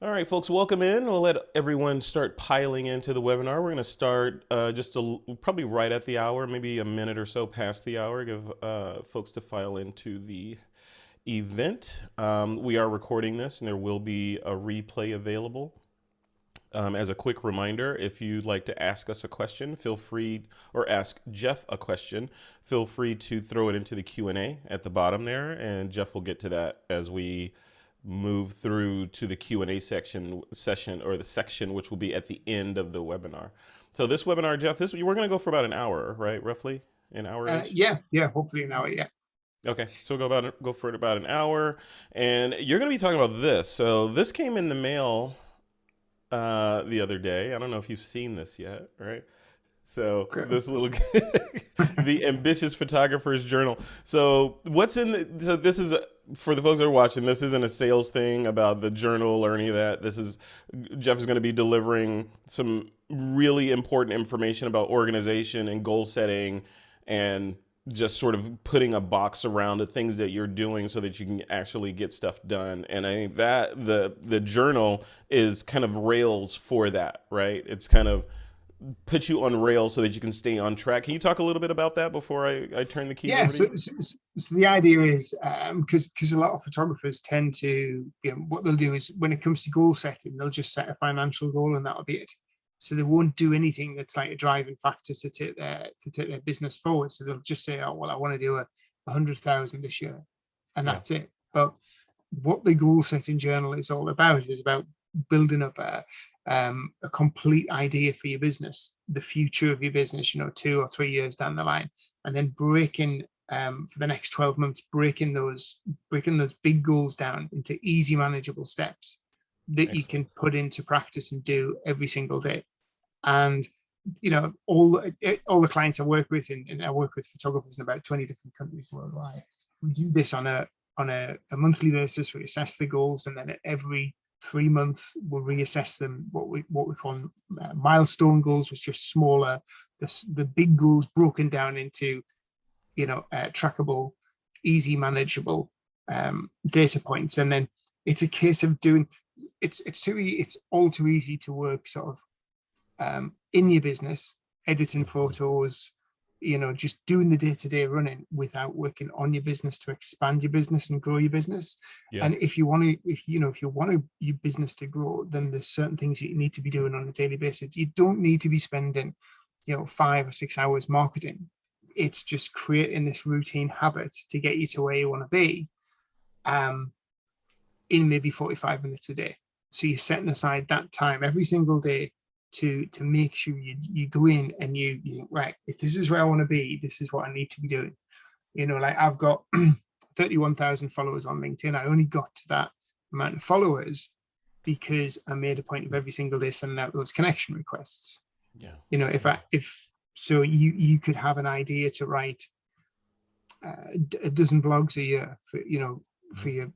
All right, folks, welcome in. We'll let everyone start piling into the webinar. We're going to start probably right at the hour, maybe a minute or so past the hour, give folks to file into the event. We are recording this and there will be a replay available. As a quick reminder, if you'd like to ask us a question, feel free, or ask Jeff a question, feel free to throw it into the Q&A at the bottom there, and Jeff will get to that as we move through to the Q&A session, or the section which will be at the end of the webinar. So this webinar, Jeff, we're going to go for about an hour, right? Roughly an hour-ish? Yeah, hopefully an hour, yeah. Okay, so go for it about an hour, and you're going to be talking about this. So this came in the mail the other day. I don't know if you've seen this yet, right? So Okay. this little the Ambitious Photographer's Journal. So what's in so this is for the folks that are watching. This isn't a sales thing about the journal or any of that. Jeff is going to be delivering some really important information about organization and goal setting, and just sort of putting a box around the things that you're doing so that you can actually get stuff done. And I think that the journal is kind of rails for that, right? It's kind of put you on rails so that you can stay on track. Can you talk a little bit about that before I turn the keys Yeah, over to you? so the idea is because a lot of photographers tend to, what they'll do is when it comes to goal setting, they'll just set a financial goal and that'll be it. So they won't do anything that's like a driving factor to take their business forward. So they'll just say, oh well, I want to do 100,000 this year, and Yeah. that's it. But what the goal setting journal is all about is about building up a complete idea for your business, the future of your business, 2 or 3 years down the line, and then breaking for the next 12 months, breaking those big goals down into easy, manageable steps that you Excellent. can put into practice and do every single day. And all the clients I work with, and I work with photographers in about 20 different countries worldwide. We do this on a monthly basis. We assess the goals, and then every 3 months we'll reassess them. What we call milestone goals, which are smaller. The big goals broken down into trackable, easy, manageable data points, and then it's a case of doing. It's all too easy to work sort of in your business, editing Mhm. photos, just doing the day-to-day running without working on your business to expand your business and grow your business. Yeah. And if you want your business to grow, then there's certain things that you need to be doing on a daily basis. You don't need to be spending 5 or 6 hours marketing. It's just creating this routine habit to get you to where you want to be um, in maybe 45 minutes a day. So you're setting aside that time every single day to make sure you go in and you right, if this is where I want to be, this is what I need to be doing. Like I've got 31,000 followers on LinkedIn. I only got to that amount of followers because I made a point of every single day sending out those connection requests. Yeah. If Yeah. I if so you could have an idea to write a dozen blogs a year for Mhm. your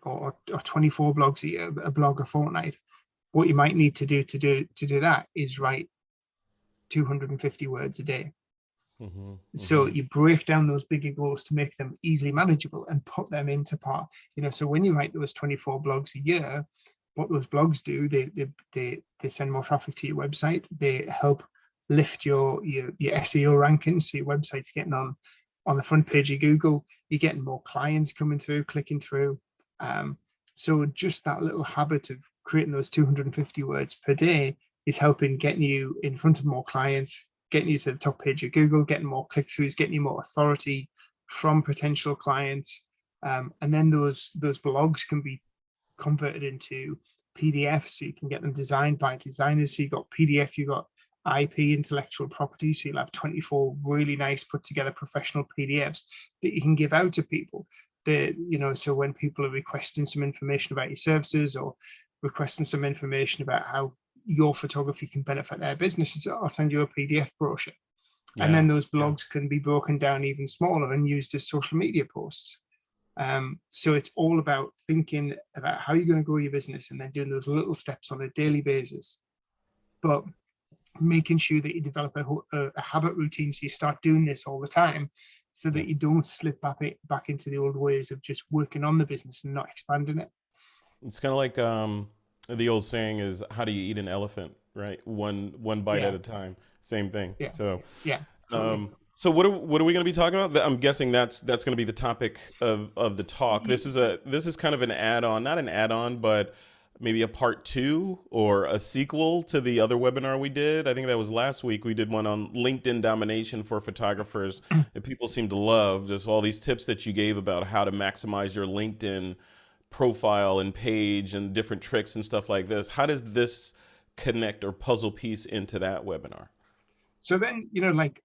or 24 blogs a year, a blog a fortnight. What you might need to do that is write 250 words a day. Mhm. So Mhm. you break down those bigger goals to make them easily manageable and put them into part. So when you write those 24 blogs a year, what those blogs do, they send more traffic to your website. They help lift your SEO rankings. So your website's getting on the front page of Google. You're getting more clients coming through, clicking through. Um, so just that little habit of creating those 250 words per day is helping getting you in front of more clients, getting you to the top page of Google, getting more click-throughs, getting you more authority from potential clients. And then those blogs can be converted into PDFs, so you can get them designed by designers. So you've got PDF, you've got IP, intellectual property. So you'll have 24 really nice put together professional PDFs that you can give out to people. So when people are requesting some information about your services or requesting some information about how your photography can benefit their business, I'll send you a PDF brochure. And Yeah. then those Yeah. blogs can be broken down even smaller and used as social media posts. So it's all about thinking about how you're going to grow your business and then doing those little steps on a daily basis, but making sure that you develop a habit routine so you start doing this all the time so Yeah. that you don't slip back into the old ways of just working on the business and not expanding it. It's kind of like the old saying is, "How do you eat an elephant?" Right, one bite at Yeah, a time. Same thing. yeah, So, yeah, totally. so what are we going to be talking about? I'm guessing that's going to be the topic of the talk. This is kind of an add-on, not an add-on, but maybe a part two or a sequel to the other webinar we did. I think that was last week. We did one on LinkedIn domination for photographers that people seem to love. Just all these tips that you gave about how to maximize your LinkedIn profile and page and different tricks and stuff like this. How does this connect or puzzle piece into that webinar? So then, like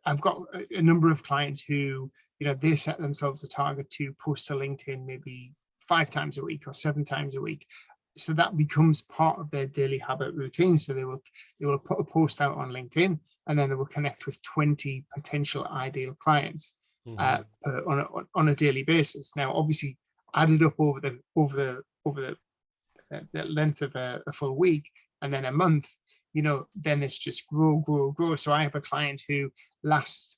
I've got a number of clients who, they set themselves a target to post to LinkedIn maybe 5 times a week or 7 times a week. So that becomes part of their daily habit routine. So they will put a post out on LinkedIn, and then they will connect with 20 potential ideal clients Hmm. on a daily basis. Now, obviously, added up over the length of a full week and then a month, then it's just grow. So I have a client who last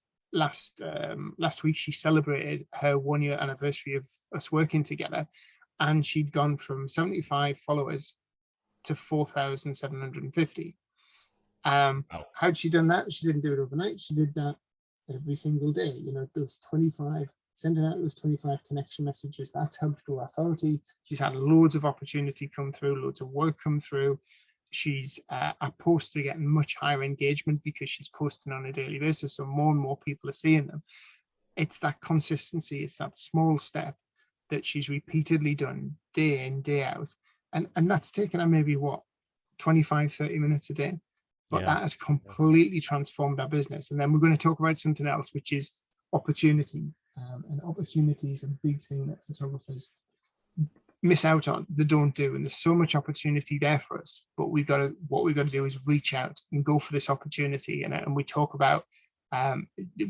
week she celebrated her 1 year anniversary of us working together, and she'd gone from 75 followers to 4,750. Wow. How'd she done that? She didn't do it overnight. She did that every single day. Those 25, sending out those 25 connection messages, that's helped grow authority. She's had loads of opportunity come through, loads of work come through. She's her posts are getting much higher engagement because she's posting on a daily basis. So more and more people are seeing them. It's that consistency, it's that small step that she's repeatedly done day in, day out. And that's taken her maybe what, 25, 30 minutes a day. But Yeah. that has completely transformed our business. And then we're going to talk about something else, which is opportunity. And opportunity is a big thing that photographers miss out on, they don't do. And there's so much opportunity there for us. But what we've got to do is reach out and go for this opportunity. And we talk about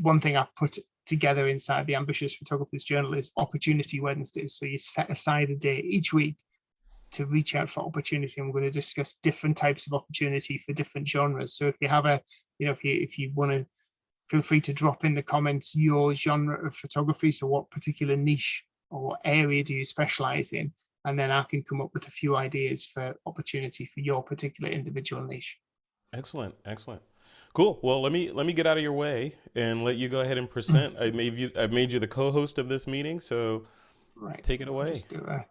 one thing I've put together inside the Ambitious Photographers Journal is Opportunity Wednesdays. So you set aside a day each week to reach out for opportunity, and we're going to discuss different types of opportunity for different genres. So if you have if you want to, feel free to drop in the comments your genre of photography. So what particular niche or what area do you specialize in? And then I can come up with a few ideas for opportunity for your particular individual niche. Excellent. Excellent. Cool. Well, let me get out of your way and let you go ahead and present. I've made you the co-host of this meeting, so Right. take it I'll away. just do a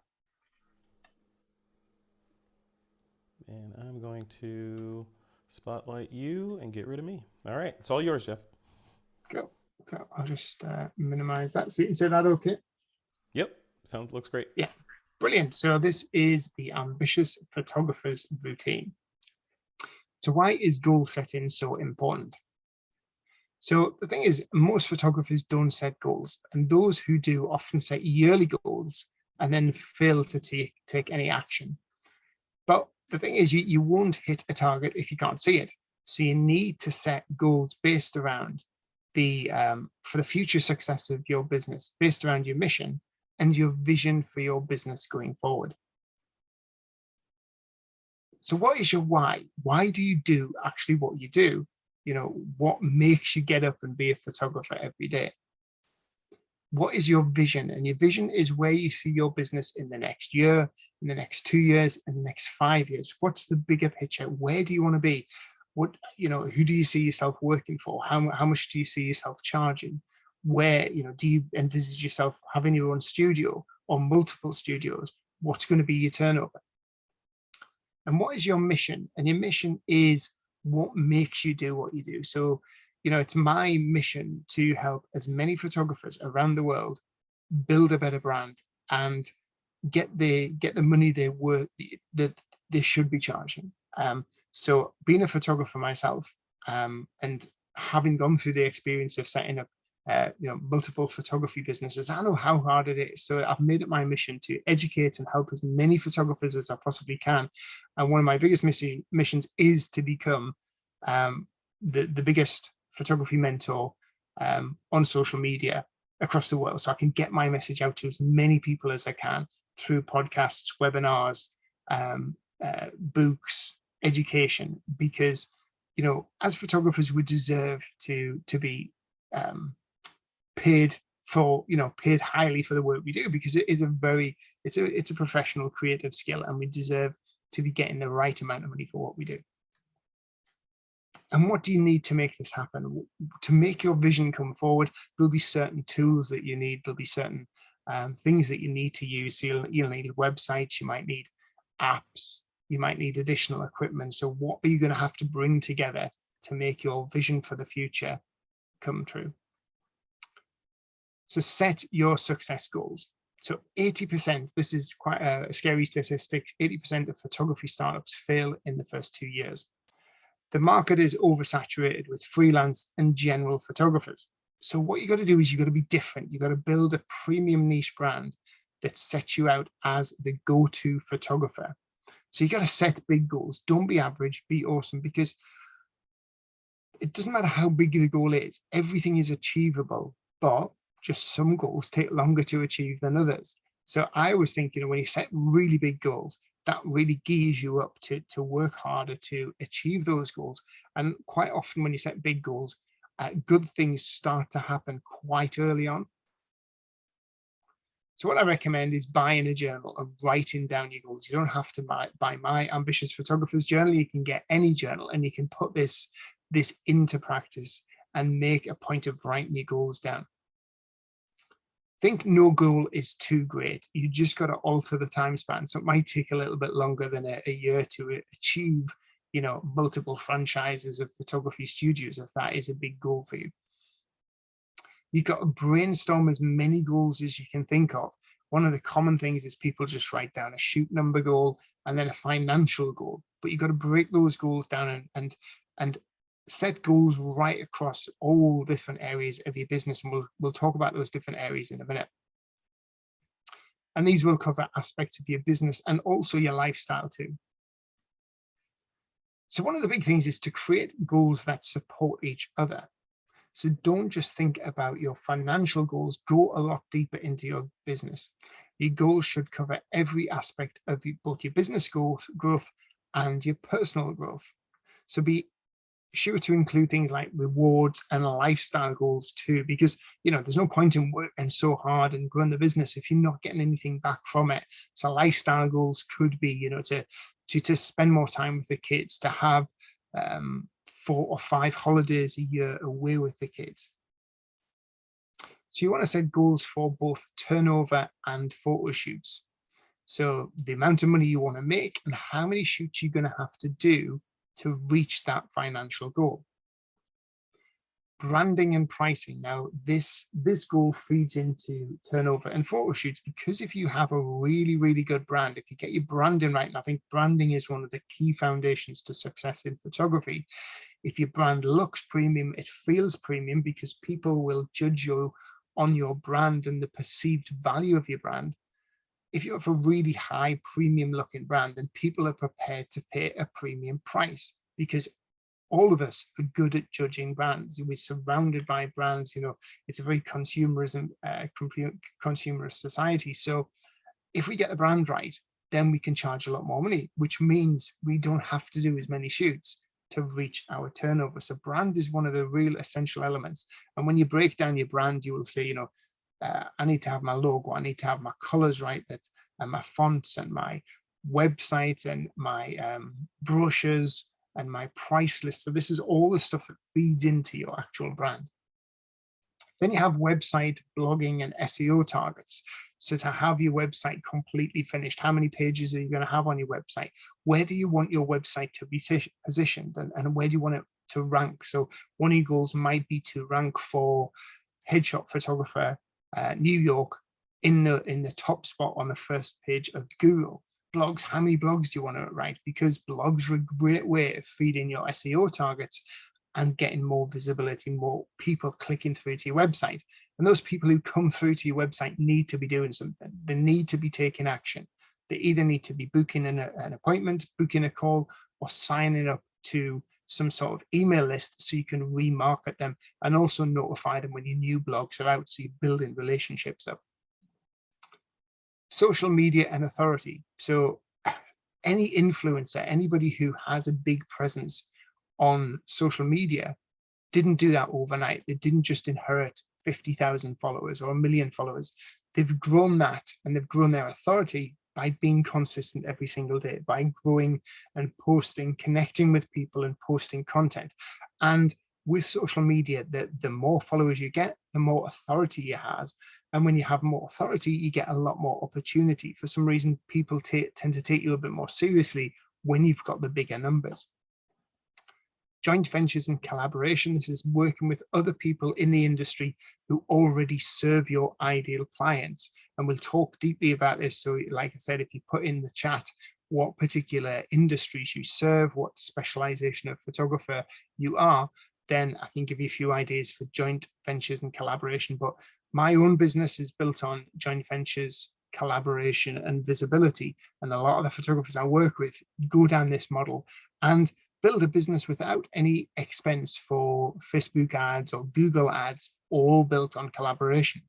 And I'm going to spotlight you and get rid of me. All right, it's all yours, Jeff. go. Go. I'll just minimize that so you can say that okay. Yep, sounds looks great. Yeah. Brilliant. So this is the Ambitious Photographers routine. So why is goal setting so important? So the thing is, most photographers don't set goals, and those who do often set yearly goals and then fail to take any action. But the thing is, you won't hit a target if you can't see it. So you need to set goals based around for the future success of your business, based around your mission and your vision for your business going forward. So what is your why? Why do you do actually what you do? What makes you get up and be a photographer every day? What is your vision? And your vision is where you see your business in the next year, in the next 2 years, and the next 5 years. What's the bigger picture? Where do you want to be? Who do you see yourself working for? How much do you see yourself charging? Where, do you envisage yourself having your own studio or multiple studios? What's going to be your turnover? And what is your mission? And your mission is what makes you do what you do. So, it's my mission to help as many photographers around the world build a better brand and get the money that they should be charging. So being a photographer myself, and having gone through the experience of setting up multiple photography businesses, I know how hard it is. So I've made it my mission to educate and help as many photographers as I possibly can. And one of my biggest missions is to become the biggest photography mentor on social media across the world, so I can get my message out to as many people as I can through podcasts, webinars, books, education, because as photographers we deserve to be paid for, paid highly for the work we do, because it is it's a professional creative skill, and we deserve to be getting the right amount of money for what we do. And what do you need to make this happen? To make your vision come forward, there'll be certain tools that you need. There'll be certain things that you need to use. So you'll need websites, you might need apps, you might need additional equipment. So what are you going to have to bring together to make your vision for the future come true? So set your success goals. So 80%, this is quite a scary statistic, 80% of photography startups fail in the first 2 years. The market is oversaturated with freelance and general photographers. So what you got to do is you got to be different. You got to build a premium niche brand that sets you out as the go-to photographer. So you got to set big goals. Don't be average, be awesome, because it doesn't matter how big the goal is. Everything is achievable, but just some goals take longer to achieve than others. So I always think, when you set really big goals, that really gears you up to work harder to achieve those goals. And quite often when you set big goals, good things start to happen quite early on. So what I recommend is buying a journal and writing down your goals. You don't have to buy my Ambitious Photographer's Journal. You can get any journal, and you can put this into practice and make a point of writing your goals down. Think no goal is too great. You just got to alter the time span. So it might take a little bit longer than a year to achieve, multiple franchises of photography studios, if that is a big goal for you. You've got to brainstorm as many goals as you can think of. One of the common things is people just write down a shoot number goal and then a financial goal, but you've got to break those goals down and set goals right across all different areas of your business, and we'll talk about those different areas in a minute. And these will cover aspects of your business and also your lifestyle too. So one of the big things is to create goals that support each other. So don't just think about your financial goals, go a lot deeper into your business. Your goals should cover every aspect of both your business growth and your personal growth. So be sure to include things like rewards and lifestyle goals too, because there's no point in working so hard and growing the business if you're not getting anything back from it. So lifestyle goals could be to spend more time with the kids, to have 4 or 5 holidays a year away with the kids. So you want to set goals for both turnover and photo shoots. So the amount of money you want to make and how many shoots you're going to have to do to reach that financial goal. Branding and pricing. Now, this goal feeds into turnover and photo shoots, because if you have a really, really good brand, if you get your branding right, and I think branding is one of the key foundations to success in photography. If your brand looks premium, it feels premium, because people will judge you on your brand and the perceived value of your brand. If you have a really high premium looking brand, then people are prepared to pay a premium price, because all of us are good at judging brands. We're surrounded by brands. It's a very consumerist society. So if we get the brand right, then we can charge a lot more money, which means we don't have to do as many shoots to reach our turnover. So brand is one of the real essential elements. And when you break down your brand, you will say, I need to have my logo, I need to have my colors right, and my fonts and my website and my brochures and my price list. So this is all the stuff that feeds into your actual brand. Then you have website, blogging, and SEO targets. So to have your website completely finished, how many pages are you going to have on your website? Where do you want your website to be positioned, and where do you want it to rank? So one of your goals might be to rank for headshot photographer, New York, in the top spot on the first page of Google. Blogs, how many blogs do you want to write? Because blogs are a great way of feeding your SEO targets and getting more visibility, more people clicking through to your website. And those people who come through to your website need to be doing something. They need to be taking action. They either need to be booking an appointment, booking a call, or signing up to some sort of email list so you can remarket them and also notify them when your new blogs are out, so you're building relationships up. Social media and authority. So any influencer, anybody who has a big presence on social media, didn't do that overnight. They didn't just inherit 50,000 followers or 1 million followers. They've grown that, and they've grown their authority by being consistent every single day, by growing and posting, connecting with people and posting content. And with social media, the more followers you get, the more authority you have. And when you have more authority, you get a lot more opportunity. For some reason, people tend to take you a bit more seriously when you've got the bigger numbers. Joint ventures and collaboration. This is working with other people in the industry who already serve your ideal clients. And we'll talk deeply about this. So like I said, if you put in the chat what particular industries you serve, what specialization of photographer you are, then I can give you a few ideas for joint ventures and collaboration. But my own business is built on joint ventures, collaboration, and visibility. And a lot of the photographers I work with go down this model and build a business without any expense for Facebook ads or Google ads, all built on collaboration.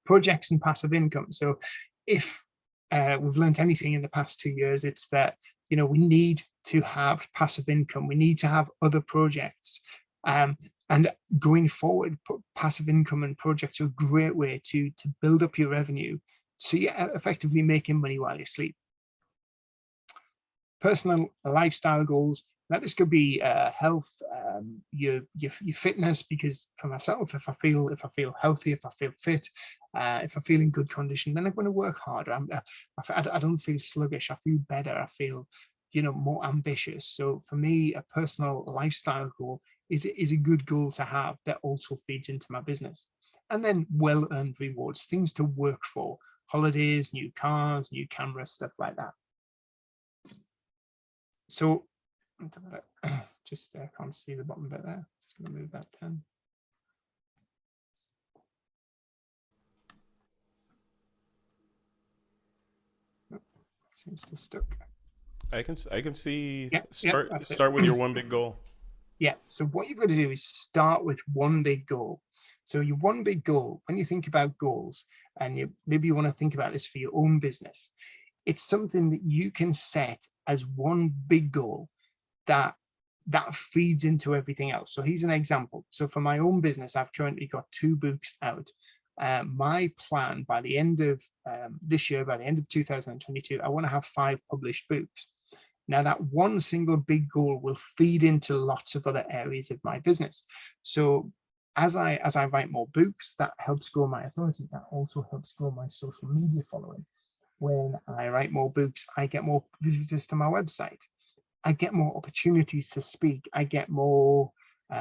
Projects and passive income. So if we've learned anything in the past 2 years, it's that, you know, we need to have passive income. We need to have other projects. And going forward, passive income and projects are a great way to build up your revenue. So you're effectively making money while you sleep. Personal lifestyle goals. Now this could be health, your fitness, because for myself, if I feel healthy, if I feel fit, if I feel in good condition, then I'm going to work harder. I don't feel sluggish. I feel better. I feel, you know, more ambitious. So for me, a personal lifestyle goal is a good goal to have that also feeds into my business. And then well-earned rewards, things to work for, holidays, new cars, new cameras, stuff like that. So just can't see the bottom bit there. Just going to move that down. Oh, seems to stuck. I can see. Yeah, start with your one big goal. Yeah. So what you've got to do is start with one big goal. So your one big goal, when you think about goals, and maybe you want to think about this for your own business, it's something that you can set as one big goal that feeds into everything else. So here's an example. So for my own business, I've currently got 2 books out. My plan by the end of this year, by the end of 2022, I want to have 5 published books. Now that one single big goal will feed into lots of other areas of my business. So as I write more books, that helps grow my authority. That also helps grow my social media following. When I write more books, I get more visitors to my website. I get more opportunities to speak. I get more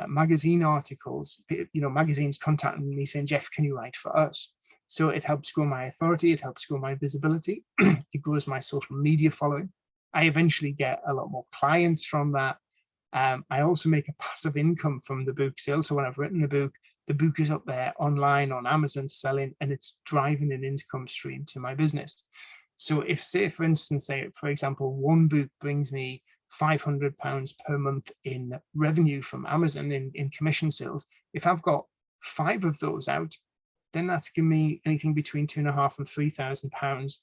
magazine articles, you know, magazines contacting me saying, Jeff, can you write for us? So it helps grow my authority. It helps grow my visibility. It grows my social media following. I eventually get a lot more clients from that. I also make a passive income from the book sale. So when I've written the book is up there online on Amazon selling, and it's driving an income stream to my business. So if, say, for instance, for example, one book brings me £500 per month in revenue from Amazon in commission sales, if I've got 5 of those out, then that's giving me anything between £2,500 and £3,000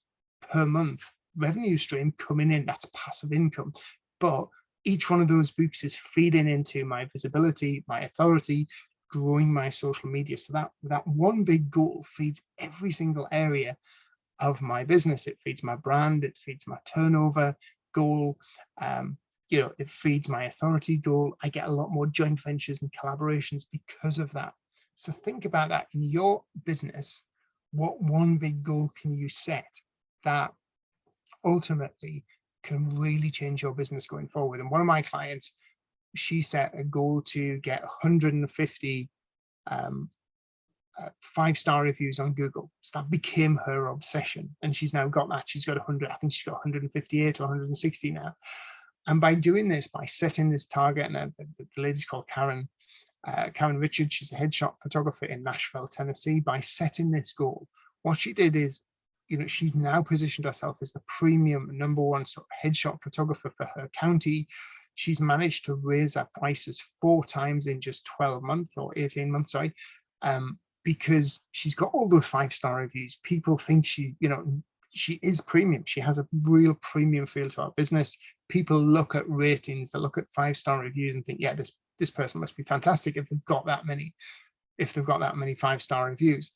per month revenue stream coming in. That's passive income. But each one of those books is feeding into my visibility, my authority, growing my social media. So that one big goal feeds every single area of my business. It feeds my brand, it feeds my turnover goal, you know, it feeds my authority goal. I get a lot more joint ventures and collaborations because of that. So think about that in your business. What one big goal can you set that ultimately can really change your business going forward? And one of my clients, she set a goal to get 150 5-star reviews on Google. So that became her obsession, and she's now got that. She's got 100. I think she's got 158 or 160 now. And by doing this, by setting this target, and the lady's called Karen Richards. She's a headshot photographer in Nashville, Tennessee. By setting this goal, what she did is, you know, she's now positioned herself as the premium #1 sort of headshot photographer for her county. She's managed to raise her prices 4 times in just 12 months or 18 months, sorry, because she's got all those 5-star reviews. People think she, you know, she is premium. She has a real premium feel to our business. People look at ratings, they look at 5-star reviews and think, yeah, this person must be fantastic if they've got that many. if they've got that many 5-star reviews.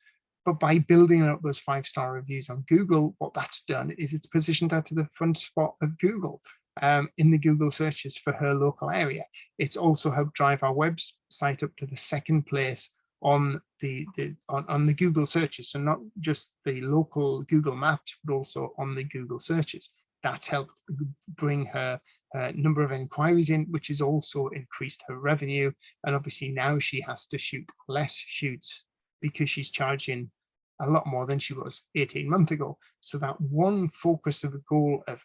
But by building up those 5-star reviews on Google, what that's done is it's positioned her to the front spot of Google in the Google searches for her local area. It's also helped drive our website up to the 2nd place on the Google searches. So not just the local Google Maps, but also on the Google searches. That's helped bring her number of inquiries in, which has also increased her revenue. And obviously now she has to shoot less shoots because she's charging a lot more than she was 18 months ago. So that one focus of a goal of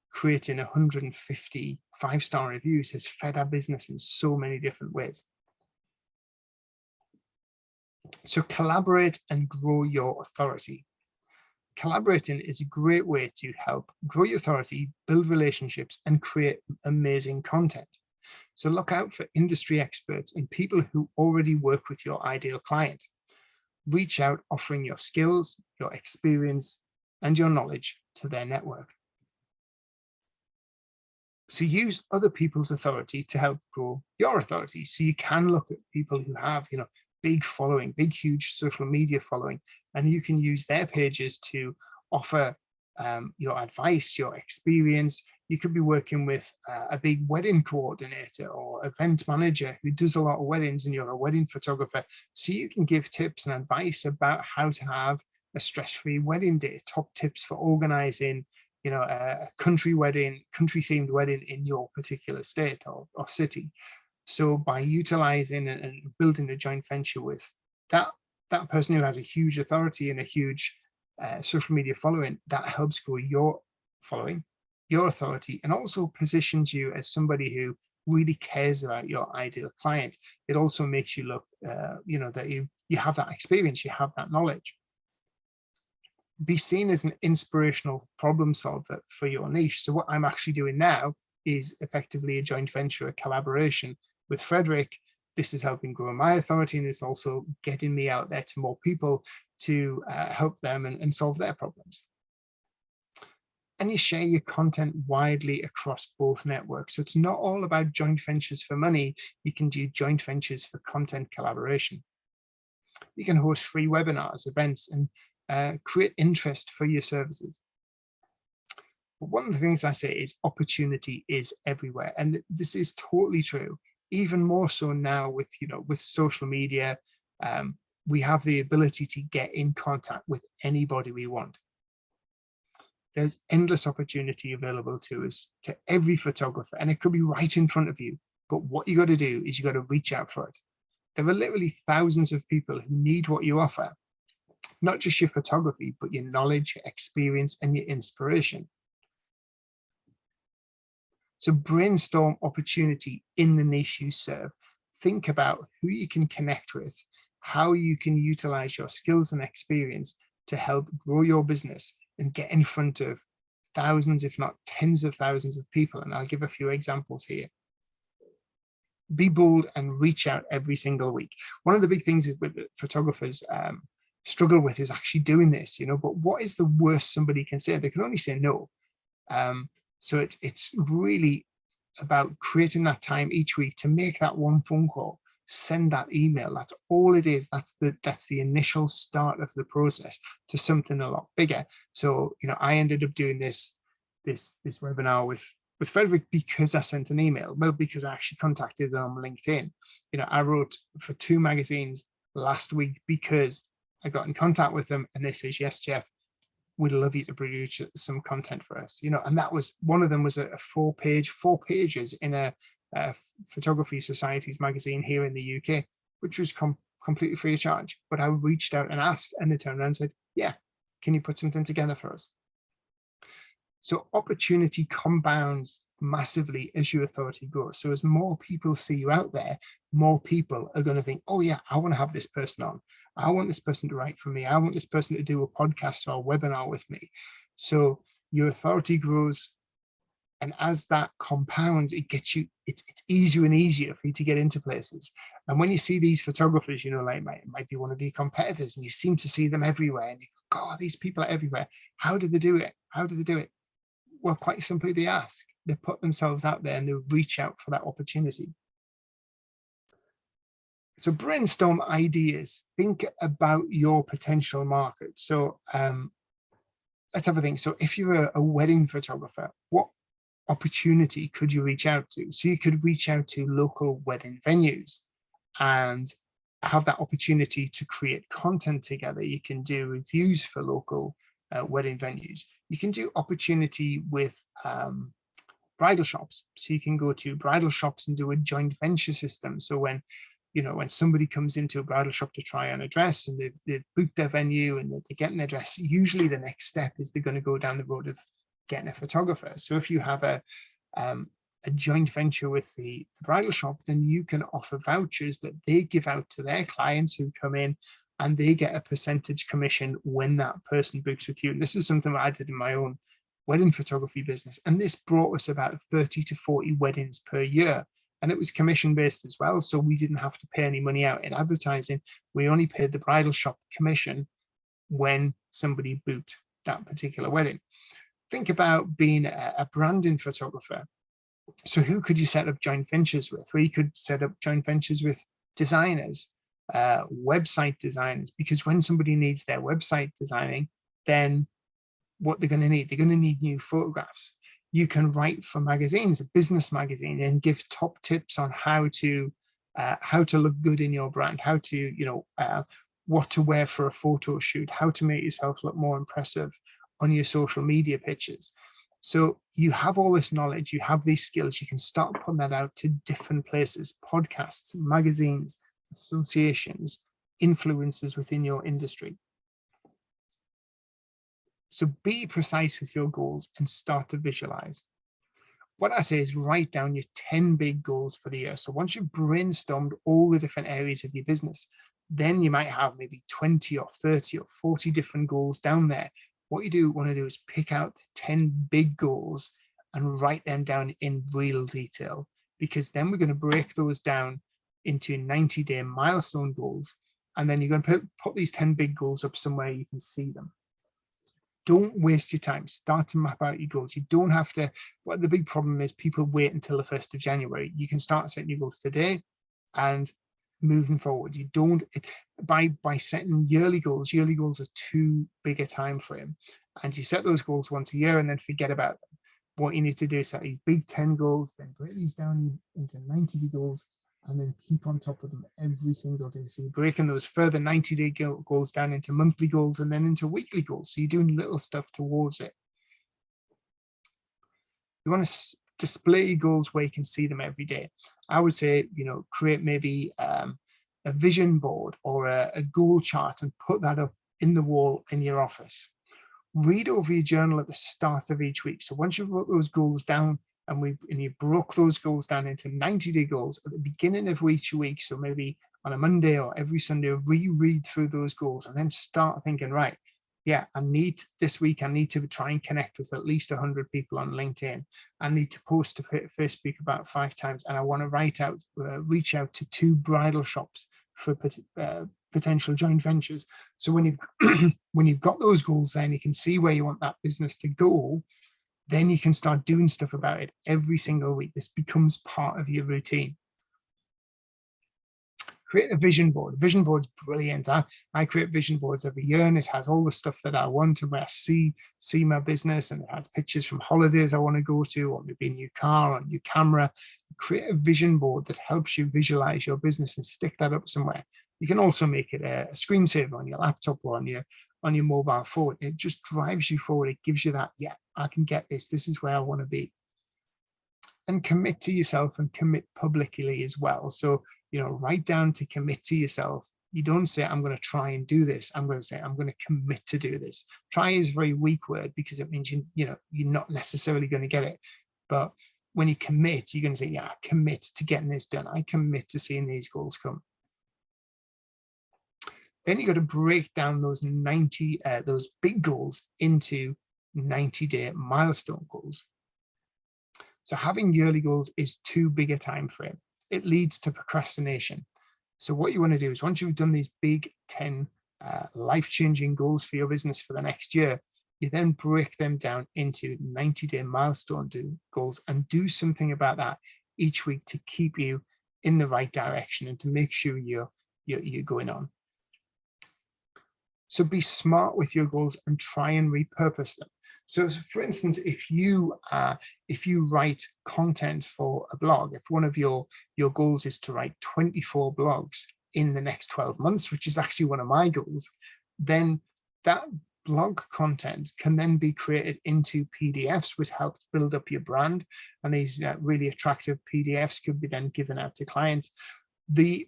creating 150 5-star reviews has fed our business in so many different ways. So collaborate and grow your authority. Collaborating is a great way to help grow your authority, build relationships, and create amazing content. So look out for industry experts and people who already work with your ideal client. Reach out offering your skills, your experience, and your knowledge to their network. So use other people's authority to help grow your authority. So you can look at people who have, big following, big, huge social media following, and you can use their pages to offer your advice, your experience. You could be working with a big wedding coordinator or event manager who does a lot of weddings, and you're a wedding photographer. So you can give tips and advice about how to have a stress-free wedding day, top tips for organizing, a country themed wedding in your particular state or city. So by utilizing and building a joint venture with that person who has a huge authority and a huge social media following, that helps grow your following, your authority, and also positions you as somebody who really cares about your ideal client. It also makes you look, that you have that experience, you have that knowledge. Be seen as an inspirational problem solver for your niche. So what I'm actually doing now is effectively a joint venture, a collaboration with Frederick. This is helping grow my authority, and it's also getting me out there to more people to help them and solve their problems. And you share your content widely across both networks. So it's not all about joint ventures for money. You can do joint ventures for content collaboration. You can host free webinars, events, and create interest for your services. But one of the things I say is opportunity is everywhere. And this is totally true, even more so now with, with social media. We have the ability to get in contact with anybody we want. There's endless opportunity available to us, to every photographer, and it could be right in front of you. But what you got to do is you got to reach out for it. There are literally thousands of people who need what you offer, not just your photography, but your knowledge, your experience, and your inspiration. So brainstorm opportunity in the niche you serve. Think about who you can connect with, how you can utilize your skills and experience to help grow your business and get in front of thousands, if not tens of thousands of people. And I'll give a few examples here. Be bold and reach out every single week. One of the big things with photographers struggle with is actually doing this, but what is the worst somebody can say? They can only say no. So it's really about creating that time each week to make that one phone call, send that email. That's all it is. That's the initial start of the process to something a lot bigger. So, I ended up doing this webinar with Frederick because I sent an email, well, because I actually contacted him on LinkedIn. I wrote for 2 magazines last week because I got in contact with them and they says, yes, Jeff, we'd love you to produce some content for us, and that was one of them was a 4 pages in a photography society's magazine here in the UK, which was completely free of charge. But I reached out and asked, and they turned around and said, yeah, can you put something together for us? So opportunity compounds massively as your authority grows. So as more people see you out there, more people are going to think, oh yeah, I want to have this person on. I want this person to write for me. I want this person to do a podcast or a webinar with me. So your authority grows. And as that compounds, it gets you, it's easier and easier for you to get into places. And when you see these photographers, like might be one of your competitors, and you seem to see them everywhere, and you go, God, these people are everywhere. How do they do it? How do they do it? Well, quite simply, they ask. They put themselves out there and they reach out for that opportunity. So brainstorm ideas, think about your potential market. So let's have a think. So if you're a wedding photographer, what opportunity could you reach out to? So you could reach out to local wedding venues and have that opportunity to create content together. You can do reviews for local wedding venues. You can do opportunity with bridal shops. So you can go to bridal shops and do a joint venture system. So when when somebody comes into a bridal shop to try on a dress and they've booked their venue and they're getting their dress, usually the next step is they're going to go down the road of getting a photographer. So if you have a joint venture with the bridal shop, then you can offer vouchers that they give out to their clients who come in, and they get a percentage commission when that person books with you. And this is something that I did in my own wedding photography business, and this brought us about 30 to 40 weddings per year. And it was commission based as well, so we didn't have to pay any money out in advertising. We only paid the bridal shop commission when somebody booked that particular wedding. Think about being a branding photographer. So who could you set up joint ventures with? Well, you could set up joint ventures with designers, website designers, because when somebody needs their website designing, then what they're going to need, they're going to need new photographs. You can write for magazines, a business magazine, and give top tips on how to look good in your brand, how to, what to wear for a photo shoot, how to make yourself look more impressive on your social media pictures. So you have all this knowledge, you have these skills, you can start putting that out to different places, podcasts, magazines, associations, influencers within your industry. So be precise with your goals and start to visualize. What I say is write down your 10 big goals for the year. So once you've brainstormed all the different areas of your business, then you might have maybe 20 or 30 or 40 different goals down there. What you want to do is pick out the 10 big goals and write them down in real detail, because then we're going to break those down into 90-day milestone goals. And then you're going to put these 10 big goals up somewhere you can see them. Don't waste your time. Start to map out your goals. You don't have to. What the big problem is, people wait until the 1st of January. You can start setting your goals today and moving forward. You don't, by setting yearly goals are too big a time frame, and you set those goals once a year and then forget about them. What you need to do is set these big 10 goals, then break these down into 90 goals, and then keep on top of them every single day. So you're breaking those further 90-day goals down into monthly goals and then into weekly goals. So you're doing little stuff towards it. You want to display your goals where you can see them every day. I would say, create maybe a vision board or a goal chart and put that up in the wall in your office. Read over your journal at the start of each week. So once you've wrote those goals down, and you broke those goals down into 90-day goals at the beginning of each week, so maybe on a Monday or every Sunday, reread through those goals and then start thinking, right, yeah, this week I need to try and connect with at least 100 people on LinkedIn. I need to post to Facebook about 5 times, and I want to reach out to 2 bridal shops for potential joint ventures. So when you've got those goals, then you can see where you want that business to go. Then you can start doing stuff about it every single week. This becomes part of your routine. Create a vision board. Vision board's brilliant. I create vision boards every year, and it has all the stuff that I want and where I see my business, and it has pictures from holidays I want to go to, or maybe a new car or a new camera. Create a vision board that helps you visualize your business and stick that up somewhere. You can also make it a screensaver on your laptop or on your mobile phone. It just drives you forward. It gives you that, yeah, I can get this. This is where I want to be. And commit to yourself, and commit publicly as well. So, write down to commit to yourself. You don't say, I'm going to try and do this. I'm going to say, I'm going to commit to do this. Try is a very weak word, because it means, you're not necessarily going to get it. But when you commit, you're going to say, yeah, I commit to getting this done. I commit to seeing these goals come. Then you got to break down those big goals into 90-day milestone goals. So having yearly goals is too big a time frame. It leads to procrastination. So what you want to do is, once you've done these big 10 life-changing goals for your business for the next year, you then break them down into 90-day milestone goals and do something about that each week to keep you in the right direction and to make sure you're going on. So be smart with your goals and try and repurpose them. So for instance, if you write content for a blog, if one of your goals is to write 24 blogs in the next 12 months, which is actually one of my goals, then that blog content can then be created into PDFs, which helps build up your brand. And these really attractive PDFs could be then given out to clients. The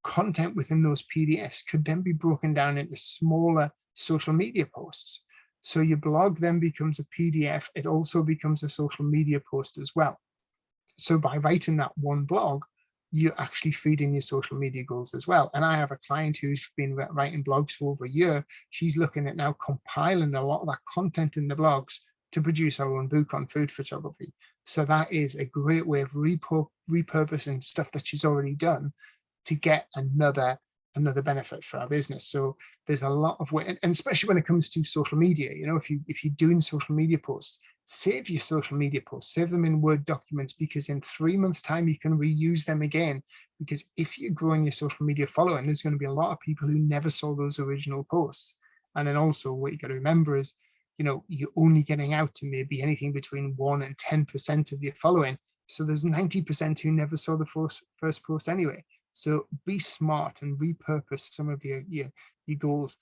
content within those PDFs could then be broken down into smaller social media posts. So your blog then becomes a PDF. It also becomes a social media post as well. So by writing that one blog, you're actually feeding your social media goals as well. And I have a client who's been writing blogs for over a year. She's looking at now compiling a lot of that content in the blogs to produce her own book on food photography. So that is a great way of repurposing stuff that she's already done to get another benefit for our business. So there's a lot of way, and especially when it comes to social media, you know, if you're doing social media posts, save your social media posts, save them in Word documents, because in 3 months' time you can reuse them again. Because if you're growing your social media following, there's going to be a lot of people who never saw those original posts. And then also what you got to remember is, you know, you're only getting out to maybe anything between 1 and 10% of your following. So there's 90% who never saw the first post anyway. So be smart and repurpose some of your goals.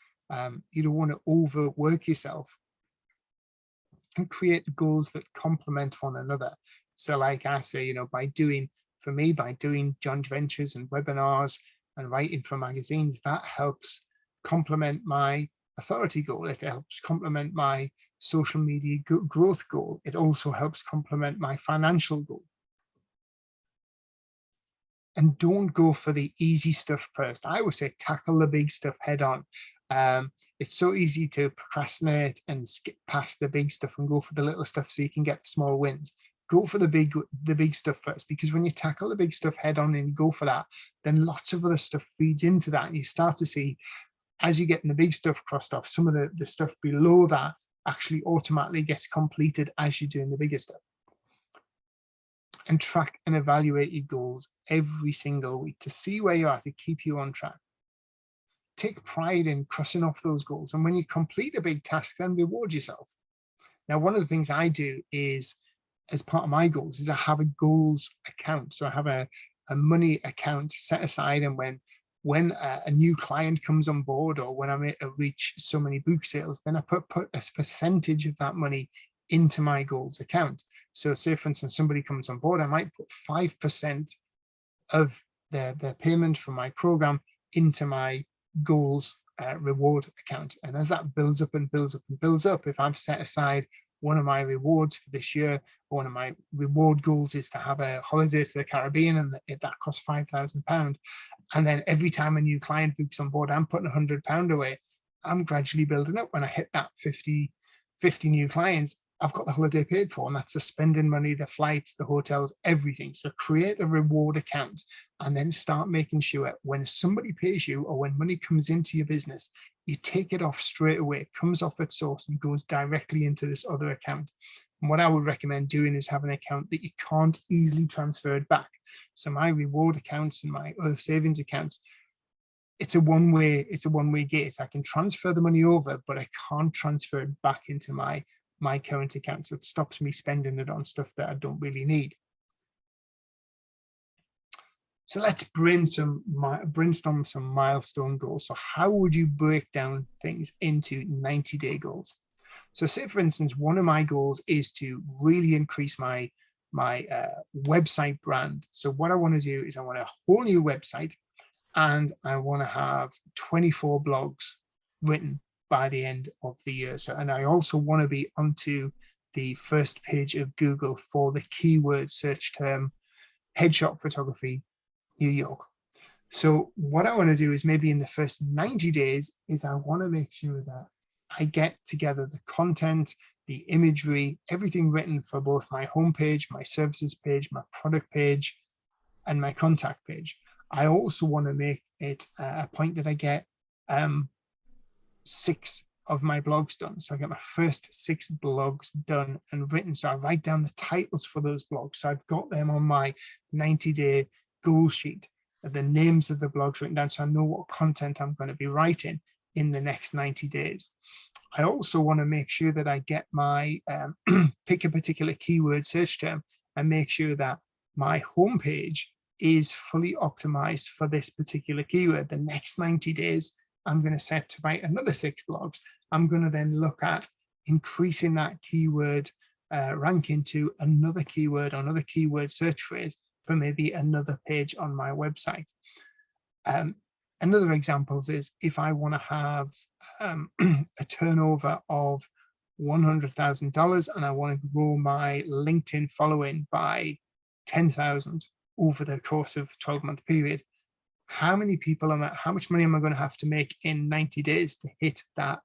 You don't want to overwork yourself, and create goals that complement one another. So like I say, you know, by doing joint ventures and webinars and writing for magazines, that helps complement my authority goal. It helps complement my social media growth goal. It also helps complement my financial goal. And don't go for the easy stuff first. I would say tackle the big stuff head on. It's so easy to procrastinate and skip past the big stuff and go for the little stuff so you can get the small wins. Go for the big stuff first, because when you tackle the big stuff head on and you go for that, then lots of other stuff feeds into that, and you start to see, as you're getting the big stuff crossed off, some of the stuff below that actually automatically gets completed as you're doing the bigger stuff. And track and evaluate your goals every single week to see where you are, to keep you on track. Take pride in crossing off those goals. And when you complete a big task, then reward yourself. Now, one of the things I do is, as part of my goals, is I have a goals account. So I have a money account set aside. And when a new client comes on board, or when I reach so many book sales, then I put a percentage of that money into my goals account. So say, for instance, somebody comes on board, I might put 5% of their payment for my program into my goals reward account. And as that builds up and builds up and builds up, if I've set aside one of my rewards for this year, or one of my reward goals is to have a holiday to the Caribbean, and that costs £5,000, and then every time a new client books on board, I'm putting £100 away, I'm gradually building up. When I hit that 50 new clients, I've got the holiday paid for, and that's the spending money, the flights, the hotels, everything. So create a reward account, and then start making sure when somebody pays you, or when money comes into your business, you take it off straight away. It comes off its source and goes directly into this other account. And what I would recommend doing is have an account that you can't easily transfer it back. So my reward accounts and my other savings accounts, it's a one-way gate. I can transfer the money over, but I can't transfer it back into my current account. So it stops me spending it on stuff that I don't really need. So let's brainstorm some milestone goals. So how would you break down things into 90-day goals? So say, for instance, one of my goals is to really increase my website brand. So what I want to do is I want a whole new website, and I want to have 24 blogs written by the end of the year. So, and I also want to be onto the first page of Google for the keyword search term headshot photography, New York. So what I want to do is, maybe in the first 90 days, is I want to make sure that I get together the content, the imagery, everything written for both my homepage, my services page, my product page, and my contact page. I also want to make it a point that I get 6 of my blogs done. So I get my first 6 blogs done and written. So I write down the titles for those blogs. So I've got them on my 90-day goal sheet, the names of the blogs written down, so I know what content I'm going to be writing in the next 90 days. I also want to make sure that I get my pick a particular keyword search term and make sure that my homepage is fully optimized for this particular keyword. The next 90 days, I'm going to set to write another 6 blogs. I'm going to then look at increasing that keyword ranking to another keyword or another keyword search phrase for maybe another page on my website. Another example is if I want to have a turnover of $100,000 and I want to grow my LinkedIn following by 10,000 over the course of 12-month period, how many people how much money am I going to have to make in 90 days to hit that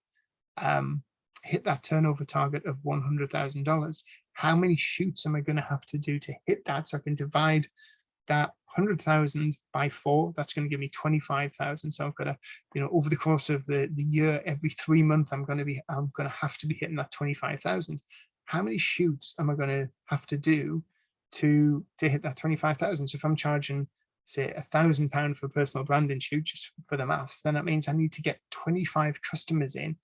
turnover target of $100,000? How many shoots am I going to have to do to hit that, so I can divide that 100,000 by 4? That's going to give me 25,000. So I've got to, over the course of the year, every 3 months, I'm going to have to be hitting that 25,000. How many shoots am I going to have to do to hit that 25,000? So if I'm charging, say, £1,000 for a personal branding shoot, just for the maths, then that means I need to get 25 customers in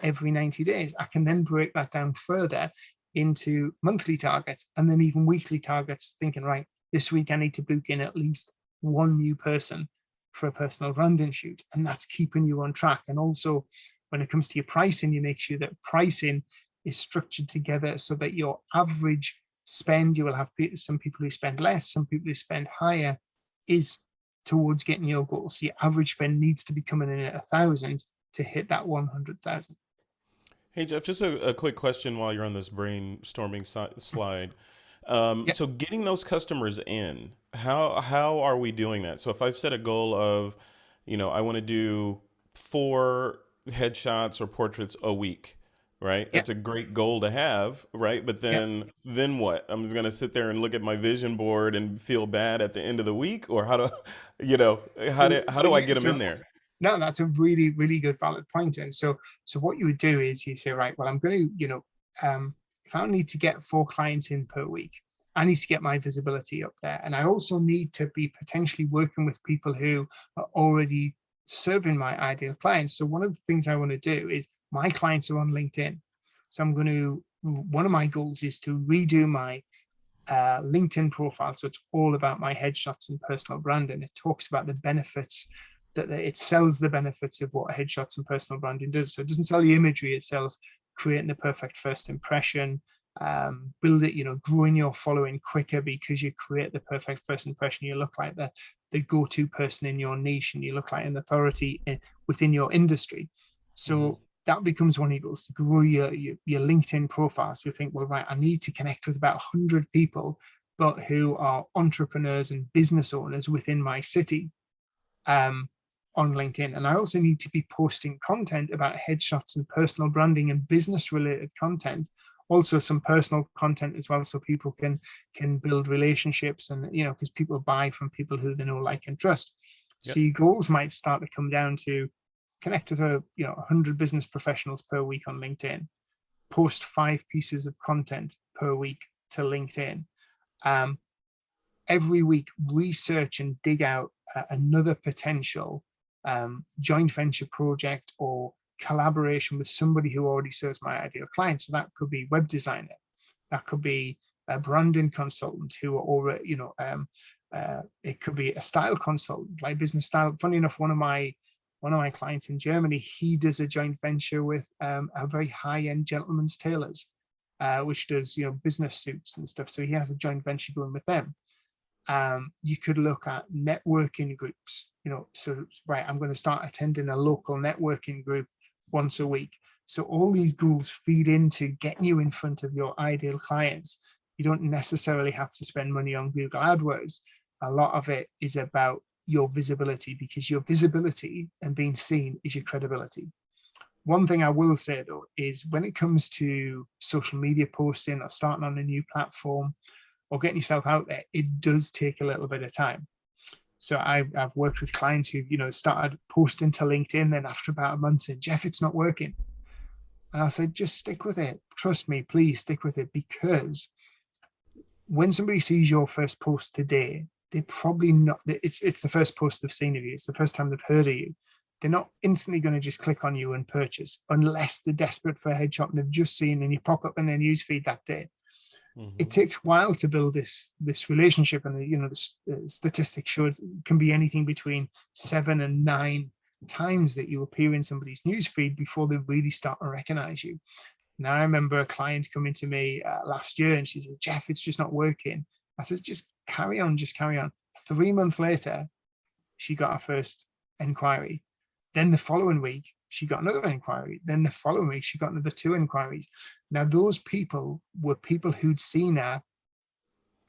every 90 days. I can then break that down further into monthly targets and then even weekly targets, thinking, right, this week I need to book in at least 1 new person for a personal branding shoot, and that's keeping you on track. And also, when it comes to your pricing, you make sure that pricing is structured together so that your average spend, you will have some people who spend less, some people who spend higher, is towards getting your goals. So your average spend needs to be coming in at 1,000 to hit that 100,000. Hey Jeff, just a quick question while you're on this brainstorming slide. Yeah, So getting those customers in, how are we doing that? So if I've set a goal of, I want to do 4 headshots or portraits a week, right? yeah, That's a great goal to have, right? But yeah. then what? I'm just gonna sit there and look at my vision board and feel bad at the end of the week, or how do, how do I Yeah, get them in there? no, that's a really, really good valid point. And so what you would do is you say, right, well, I'm going to, if I need to get 4 clients in per week, I need to get my visibility up there. And I also need to be potentially working with people who are already serving my ideal clients. So one of the things I want to do is, my clients are on LinkedIn. So one of my goals is to redo my LinkedIn profile. So it's all about my headshots and personal branding. It talks about the benefits, that it sells the benefits of what headshots and personal branding does. So it doesn't sell the imagery, it sells creating the perfect first impression, build it, growing your following quicker because you create the perfect first impression. You look like the go-to person in your niche, and you look like an authority within your industry. Hmm. So that becomes one of your goals, to grow your LinkedIn profile. So you think, well, right, I need to connect with about 100 people, but who are entrepreneurs and business owners within my city, on LinkedIn. And I also need to be posting content about headshots and personal branding and business related content, also some personal content as well, so people can build relationships, and because people buy from people who they know, like, and trust. So Yep. your goals might start to come down to connect with 100 business professionals per week on LinkedIn, post 5 pieces of content per week to LinkedIn, um, every week research and dig out another potential joint venture project or collaboration with somebody who already serves my ideal client. So that could be web designer, that could be a branding consultant who are already, it could be a style consultant, like business style. Funny enough, one of my clients in Germany, he does a joint venture with a very high-end gentleman's tailors, which does business suits and stuff. So he has a joint venture going with them. You could look at networking groups, so right, I'm going to start attending a local networking group once a week. So all these goals feed into getting you in front of your ideal clients. You don't necessarily have to spend money on Google AdWords. A lot of it is about your visibility, because your visibility and being seen is your credibility. One thing I will say though is, when it comes to social media posting or starting on a new platform or getting yourself out there, it does take a little bit of time. So I've worked with clients who started posting to LinkedIn, then after about a month said, Jeff, it's not working. And I said, just stick with it. Trust me, please stick with it, because when somebody sees your first post today, they're probably not, it's the first post they've seen of you. It's the first time they've heard of you. They're not instantly going to just click on you and purchase unless they're desperate for a headshot and they've just seen and you pop up in their newsfeed that day. It takes a while to build this relationship, and the statistics show it can be anything between 7 and 9 times that you appear in somebody's newsfeed before they really start to recognize you. Now, I remember a client coming to me last year and she said, Jeff, it's just not working. I said, just carry on, just carry on. 3 months later, she got her first inquiry. Then the following week, she got another inquiry. Then the following week, she got another 2 inquiries. Now, those people were people who'd seen her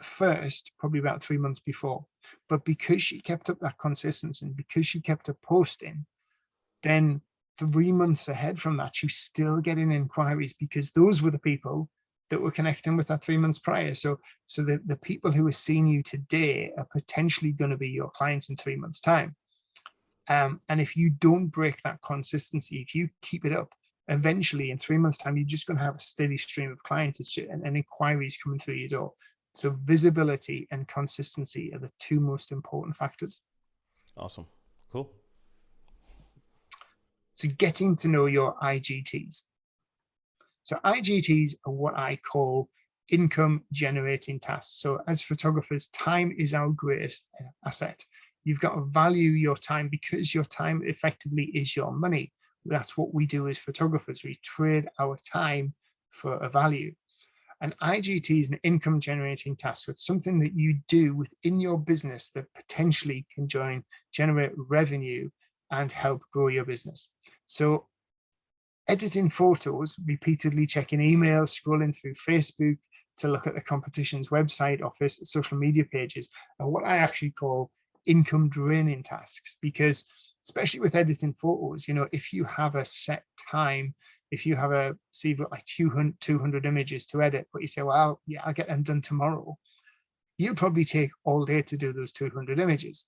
first, probably about 3 months before. But because she kept up that consistency and because she kept up posting, then 3 months ahead from that, she was still getting inquiries because those were the people that were connecting with that 3 months prior. So the people who are seeing you today are potentially going to be your clients in 3 months' time. And if you don't break that consistency, if you keep it up, eventually in 3 months' time, you're just going to have a steady stream of clients and inquiries coming through your door. So visibility and consistency are the 2 most important factors. Awesome. Cool. So getting to know your IGTs. So IGTs are what I call income generating tasks. So as photographers, time is our greatest asset. You've got to value your time because your time effectively is your money. That's what we do as photographers. We trade our time for a value. And IGT is an income generating task. So it's something that you do within your business that potentially can generate revenue and help grow your business. So editing photos, repeatedly checking emails, scrolling through Facebook to look at the competition's website or social media pages are what I actually call income draining tasks, because especially with editing photos, if you have a set time, if you have you've got like 200 images to edit, but you say, well, yeah, I'll get them done tomorrow, you'll probably take all day to do those 200 images.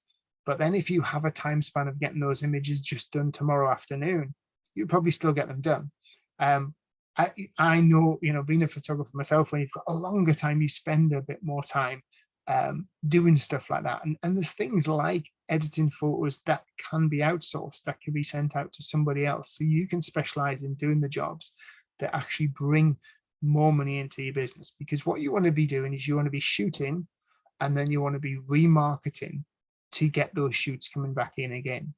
But then if you have a time span of getting those images just done tomorrow afternoon, you'll probably still get them done. I know, being a photographer myself, when you've got a longer time, you spend a bit more time doing stuff like that. And there's things like editing photos that can be outsourced, that can be sent out to somebody else. So you can specialize in doing the jobs that actually bring more money into your business. Because what you want to be doing is you want to be shooting, and then you want to be remarketing to get those shoots coming back in again.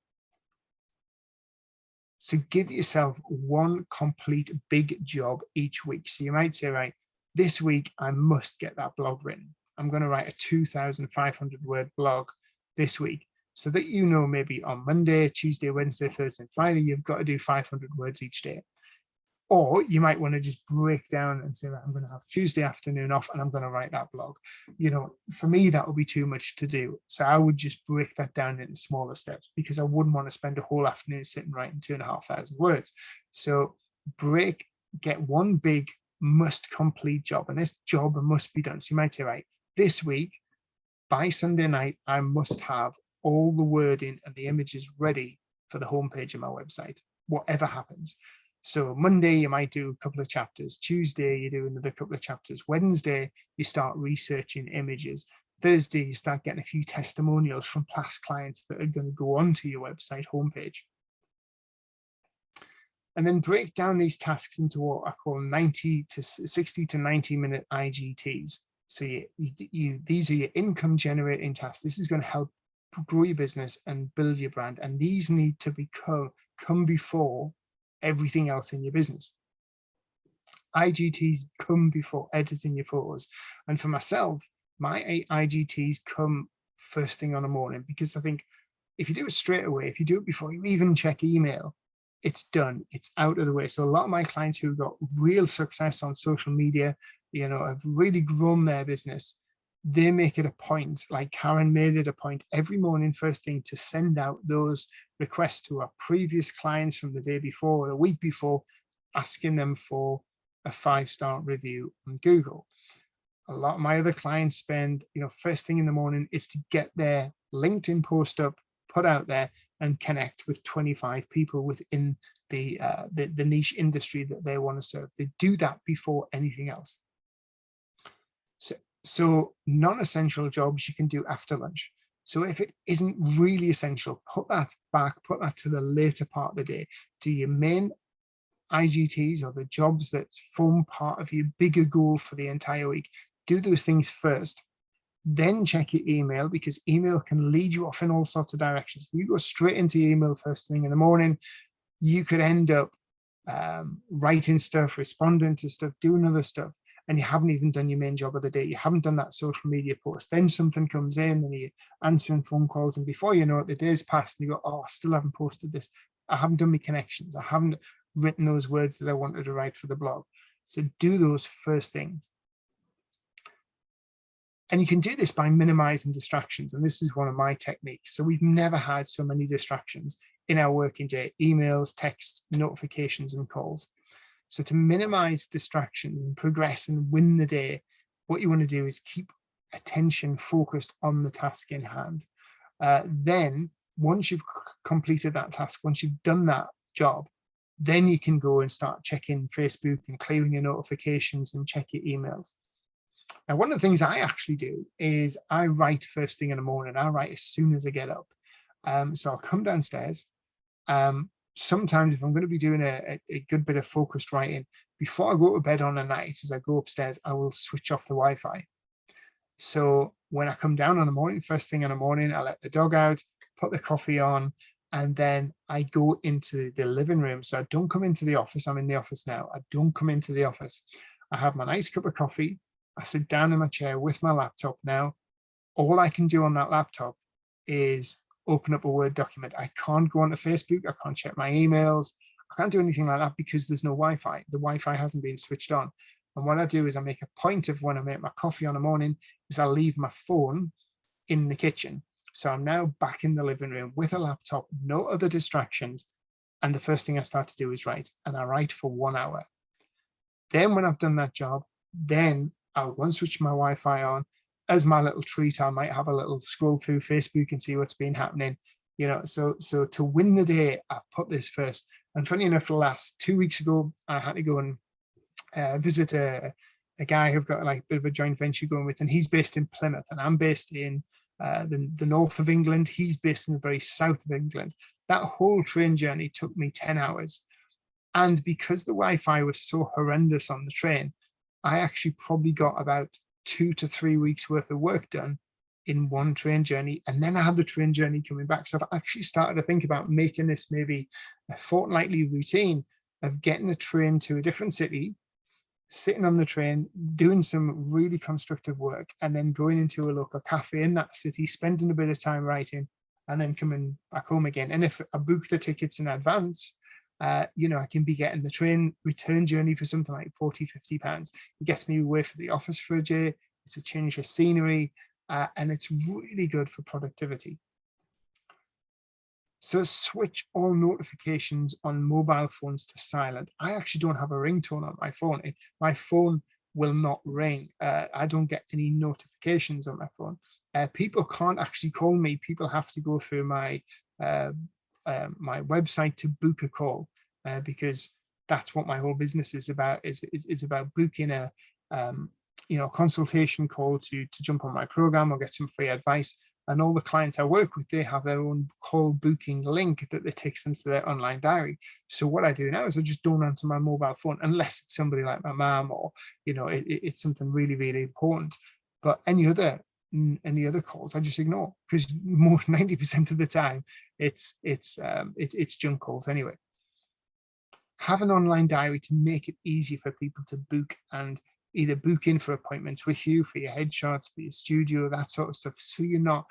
So give yourself one complete big job each week. So you might say, right, this week I must get that blog written. I'm going to write a 2,500 word blog this week, so that maybe on Monday, Tuesday, Wednesday, Thursday, and Friday, you've got to do 500 words each day. Or you might want to just break down and say, right, I'm going to have Tuesday afternoon off and I'm going to write that blog. For me, that would be too much to do. So I would just break that down into smaller steps, because I wouldn't want to spend a whole afternoon sitting writing 2,500 words. So get one big must complete job, and this job must be done. So you might say, right, this week by Sunday night, I must have all the wording and the images ready for the homepage of my website, whatever happens. So Monday, you might do a couple of chapters. Tuesday, you do another couple of chapters. Wednesday, you start researching images. Thursday, you start getting a few testimonials from past clients that are going to go onto your website homepage. And then break down these tasks into what I call 60 to 90 minute IGTs. So these are your income generating tasks. This is going to help grow your business and build your brand. And these need to come before everything else in your business. IGTs come before editing your photos. And for myself, my IGTs come first thing on the morning, because I think if you do it straight away, if you do it before you even check email, it's done, it's out of the way. So a lot of my clients who got real success on social media, have really grown their business, they make it a point, like Karen made it a point every morning first thing to send out those requests to our previous clients from the day before or the week before, asking them for a 5-star review on Google. A lot of my other clients spend, first thing in the morning is to get their LinkedIn post up, put out there, and connect with 25 people within the niche industry that they want to serve. They do that before anything else. So So non-essential jobs you can do after lunch. So if it isn't really essential, put that back, put that to the later part of the day. Do your main IGTs, or the jobs that form part of your bigger goal for the entire week. Do those things first, then check your email, because email can lead you off in all sorts of directions. If you go straight into your email first thing in the morning, you could end up writing stuff, responding to stuff, doing other stuff, and you haven't even done your main job of the day. You haven't done that social media post. Then something comes in and you're answering phone calls, and before you know it, the day's passed and you go, oh, I still haven't posted this. I haven't done my connections. I haven't written those words that I wanted to write for the blog. So do those first things. And you can do this by minimizing distractions. And this is one of my techniques. So we've never had so many distractions in our working day: emails, texts, notifications, and calls. So to minimize distraction and progress and win the day, what you want to do is keep attention focused on the task in hand. Then once you've completed that task, once you've done that job, then you can go and start checking Facebook and clearing your notifications and check your emails. Now, one of the things I actually do is I write first thing in the morning. I write as soon as I get up. So I'll come downstairs. Sometimes if I'm going to be doing a good bit of focused writing, before I go to bed on a night, as I go upstairs, I will switch off the Wi-Fi. So when I come down on the morning, first thing in the morning, I let the dog out, put the coffee on, and then I go into the living room. So I don't come into the office. I'm in the office now. I don't come into the office. I have my nice cup of coffee. I sit down in my chair with my laptop now. All I can do on that laptop is open up a Word document. I can't go onto Facebook. I can't check my emails. I can't do anything like that because there's no Wi-Fi. The Wi-Fi hasn't been switched on. And what I do is I make a point of, when I make my coffee on the morning, is I leave my phone in the kitchen. So I'm now back in the living room with a laptop, no other distractions. And the first thing I start to do is write, and I write for 1 hour. Then when I've done that job, then I'll go and switch my Wi-Fi on. As my little treat, I might have a little scroll through Facebook and see what's been happening. You know, so to win the day, I've put this first. And funny enough, the last 2 weeks ago, I had to go and visit a guy who've got like a bit of a joint venture going with, and he's based in Plymouth, and I'm based in the north of England. He's based in the very south of England. That whole train journey took me 10 hours. And because the Wi-Fi was so horrendous on the train, I actually probably got about 2 to 3 weeks worth of work done in one train journey. And then I had the train journey coming back. So I've actually started to think about making this maybe a fortnightly routine of getting a train to a different city, sitting on the train, doing some really constructive work, and then going into a local cafe in that city, spending a bit of time writing, and then coming back home again. And if I book the tickets in advance, you know, I can be getting the train return journey for something like 40, 50 pounds. It gets me away from the office for a day. It's a change of scenery, and it's really good for productivity. So switch all notifications on mobile phones to silent. I actually don't have a ringtone on my phone. My phone will not ring. I don't get any notifications on my phone. People can't actually call me. People have to go through my my website to book a call, because that's what my whole business is about. Is about booking a you know, consultation call to jump on my program or get some free advice. And all the clients I work with, they have their own call booking link that takes them to their online diary. So what I do now is I just don't answer my mobile phone unless it's somebody like my mom, or you know, it's something really, really important. But any other calls I just ignore, because more 90% of the time it's junk calls anyway. Have an online diary to make it easy for people to book, and either book in for appointments with you, for your headshots, for your studio, that sort of stuff, so you're not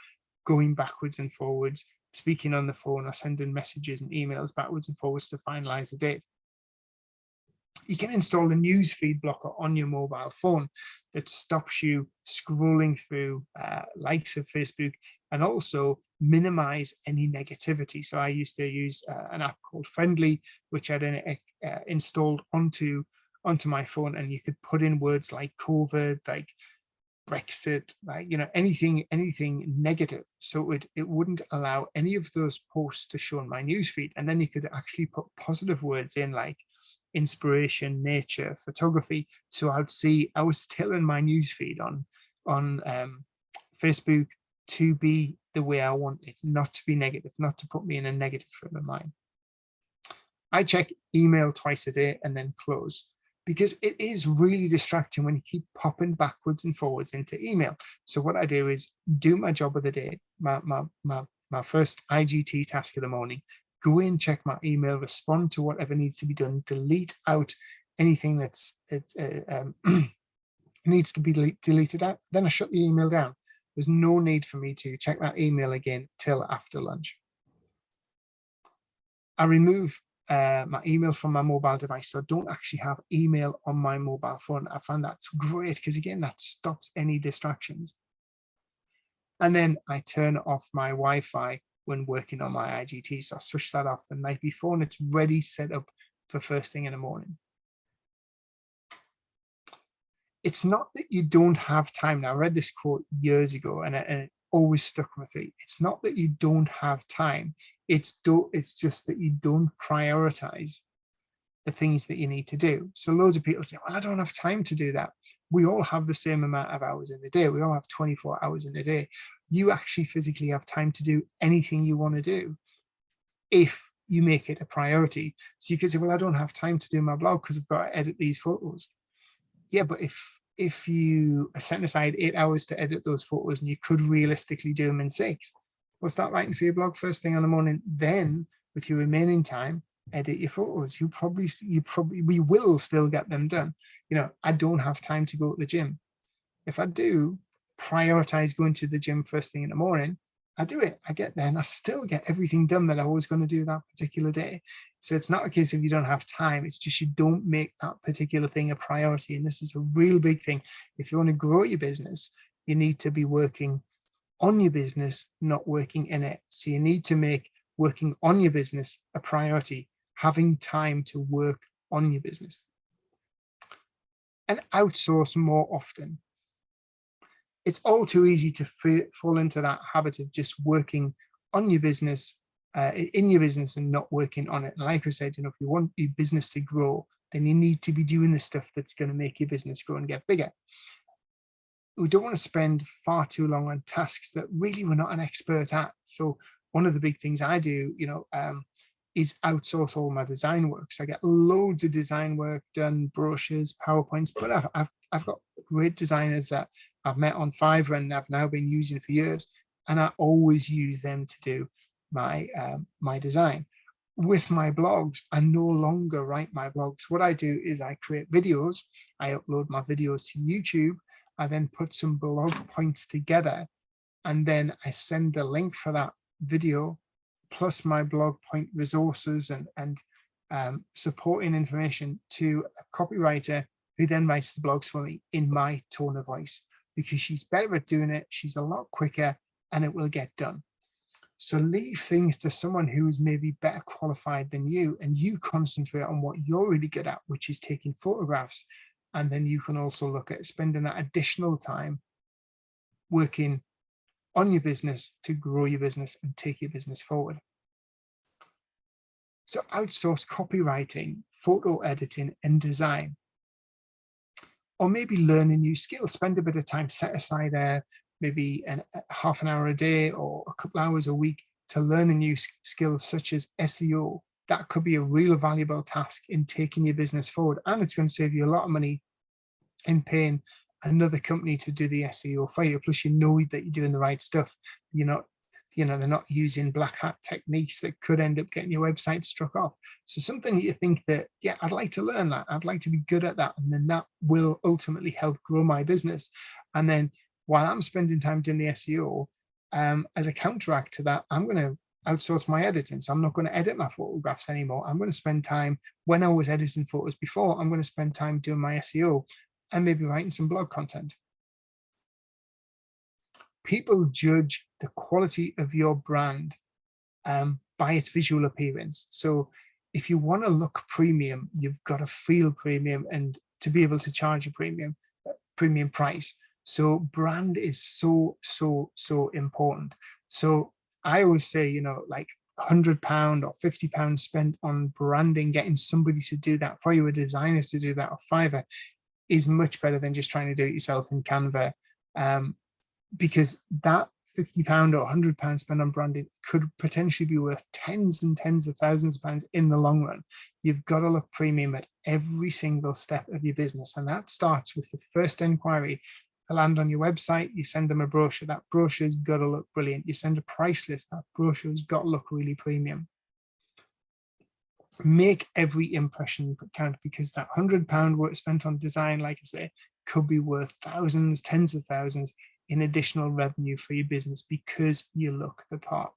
going backwards and forwards, speaking on the phone or sending messages and emails backwards and forwards to finalize the date. You can install a newsfeed blocker on your mobile phone that stops you scrolling through likes of Facebook, and also minimize any negativity. So I used to use an app called Friendly, which I then installed onto my phone, and you could put in words like COVID, like Brexit, like, you know, anything negative. So it wouldn't allow any of those posts to show in my newsfeed. And then you could actually put positive words in, like inspiration, nature, photography. So I was still in my newsfeed on on Facebook to be the way I want it, not to be negative, not to put me in a negative frame of mind. I check email twice a day and then close, because it is really distracting when you keep popping backwards and forwards into email. So what I do is do my job of the day, my first IGT task of the morning, go in, check my email, respond to whatever needs to be done, delete out anything that's needs to be deleted out. Then I shut the email down. There's no need for me to check that email again till after lunch. I remove my email from my mobile device, so I don't actually have email on my mobile phone. I find that's great because, again, that stops any distractions. And then I turn off my Wi-Fi when working on my IGT. So I switch that off the night before, and it's ready, set up for first thing in the morning. It's not that you don't have time. Now, I read this quote years ago, and it always stuck with me. It's not that you don't have time. It's just that you don't prioritize the things that you need to do. So loads of people say, well, I don't have time to do that. We all have the same amount of hours in a day. We all have 24 hours in a day. You actually physically have time to do anything you want to do if you make it a priority. So you could say, well, I don't have time to do my blog because I've got to edit these photos. Yeah, but if you are setting aside 8 hours to edit those photos and you could realistically do them in 6, well, start writing for your blog first thing in the morning. Then with your remaining time, edit your photos. We will still get them done. You know, I don't have time to go to the gym. If I do prioritize going to the gym first thing in the morning, I do it. I get there and I still get everything done that I was going to do that particular day. So it's not a case of you don't have time. It's just you don't make that particular thing a priority. And this is a real big thing. If you want to grow your business, you need to be working on your business, not working in it. So you need to make working on your business a priority, having time to work on your business. And outsource more often. It's all too easy to fall into that habit of just working on your business, in your business, and not working on it. And like I said, you know, if you want your business to grow, then you need to be doing the stuff that's going to make your business grow and get bigger. We don't want to spend far too long on tasks that really we're not an expert at. So one of the big things I do, you know, is outsource all my design work. So I get loads of design work done, brochures, PowerPoints, but I've got great designers that I've met on Fiverr and I've now been using for years, and I always use them to do my my design. With my blogs, I no longer write my blogs. What I do is I create videos, I upload my videos to YouTube, I then put some blog points together, and then I send the link for that video plus my blog point resources and supporting information to a copywriter who then writes the blogs for me in my tone of voice, because she's better at doing it, she's a lot quicker, and it will get done. So leave things to someone who is maybe better qualified than you, and you concentrate on what you're really good at, which is taking photographs. And then you can also look at spending that additional time working on your business to grow your business and take your business forward. So outsource copywriting, photo editing, and design. Or maybe learn a new skill. Spend a bit of time, set aside maybe half an hour a day or a couple hours a week to learn a new skill such as SEO. That could be a real valuable task in taking your business forward, and it's going to save you a lot of money in paying another company to do the SEO for you. Plus, you know that you're doing the right stuff. You're not, you know, they're not using black hat techniques that could end up getting your website struck off. So something that you think that, yeah, I'd like to learn that, I'd like to be good at that, and then that will ultimately help grow my business. And then while I'm spending time doing the SEO, as a counteract to that, I'm going to outsource my editing. So I'm not going to edit my photographs anymore. I'm going to spend time, when I was editing photos before, I'm going to spend time doing my SEO and maybe writing some blog content. People judge the quality of your brand by its visual appearance. So if you want to look premium, you've got to feel premium and to be able to charge a premium price. So brand is so important. So I always say, you know, like £100 or £50 spent on branding, getting somebody to do that for you, a designer to do that, or Fiverr, is much better than just trying to do it yourself in Canva because that £50 or £100 spent on branding could potentially be worth tens and tens of thousands of pounds in the long run. You've got to look premium at every single step of your business. And that starts with the first inquiry. They land on your website, you send them a brochure. That brochure's got to look brilliant. You send a price list, that brochure's got to look really premium. Make every impression count, because that £100 worth spent on design, like I say, could be worth thousands, tens of thousands in additional revenue for your business because you look the part.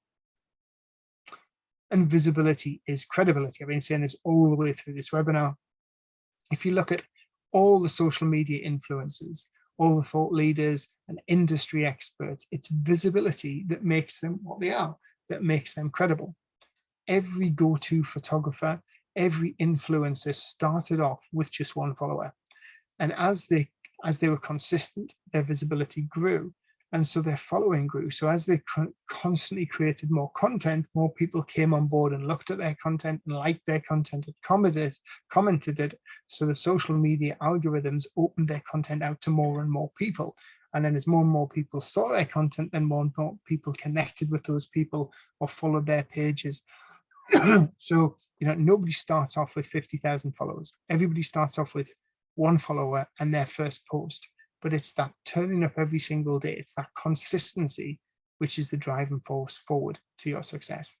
And visibility is credibility. I've been saying this all the way through this webinar. If you look at all the social media influencers, all the thought leaders and industry experts, it's visibility that makes them what they are, that makes them credible. Every go-to photographer, every influencer started off with just one follower. And as they were consistent, their visibility grew. And so their following grew. So as they constantly created more content, more people came on board and looked at their content and liked their content and commented it. So the social media algorithms opened their content out to more and more people. And then as more and more people saw their content, then more and more people connected with those people or followed their pages. So, nobody starts off with 50,000 followers. Everybody starts off with one follower and their first post. But it's that turning up every single day. It's that consistency, which is the driving force forward to your success.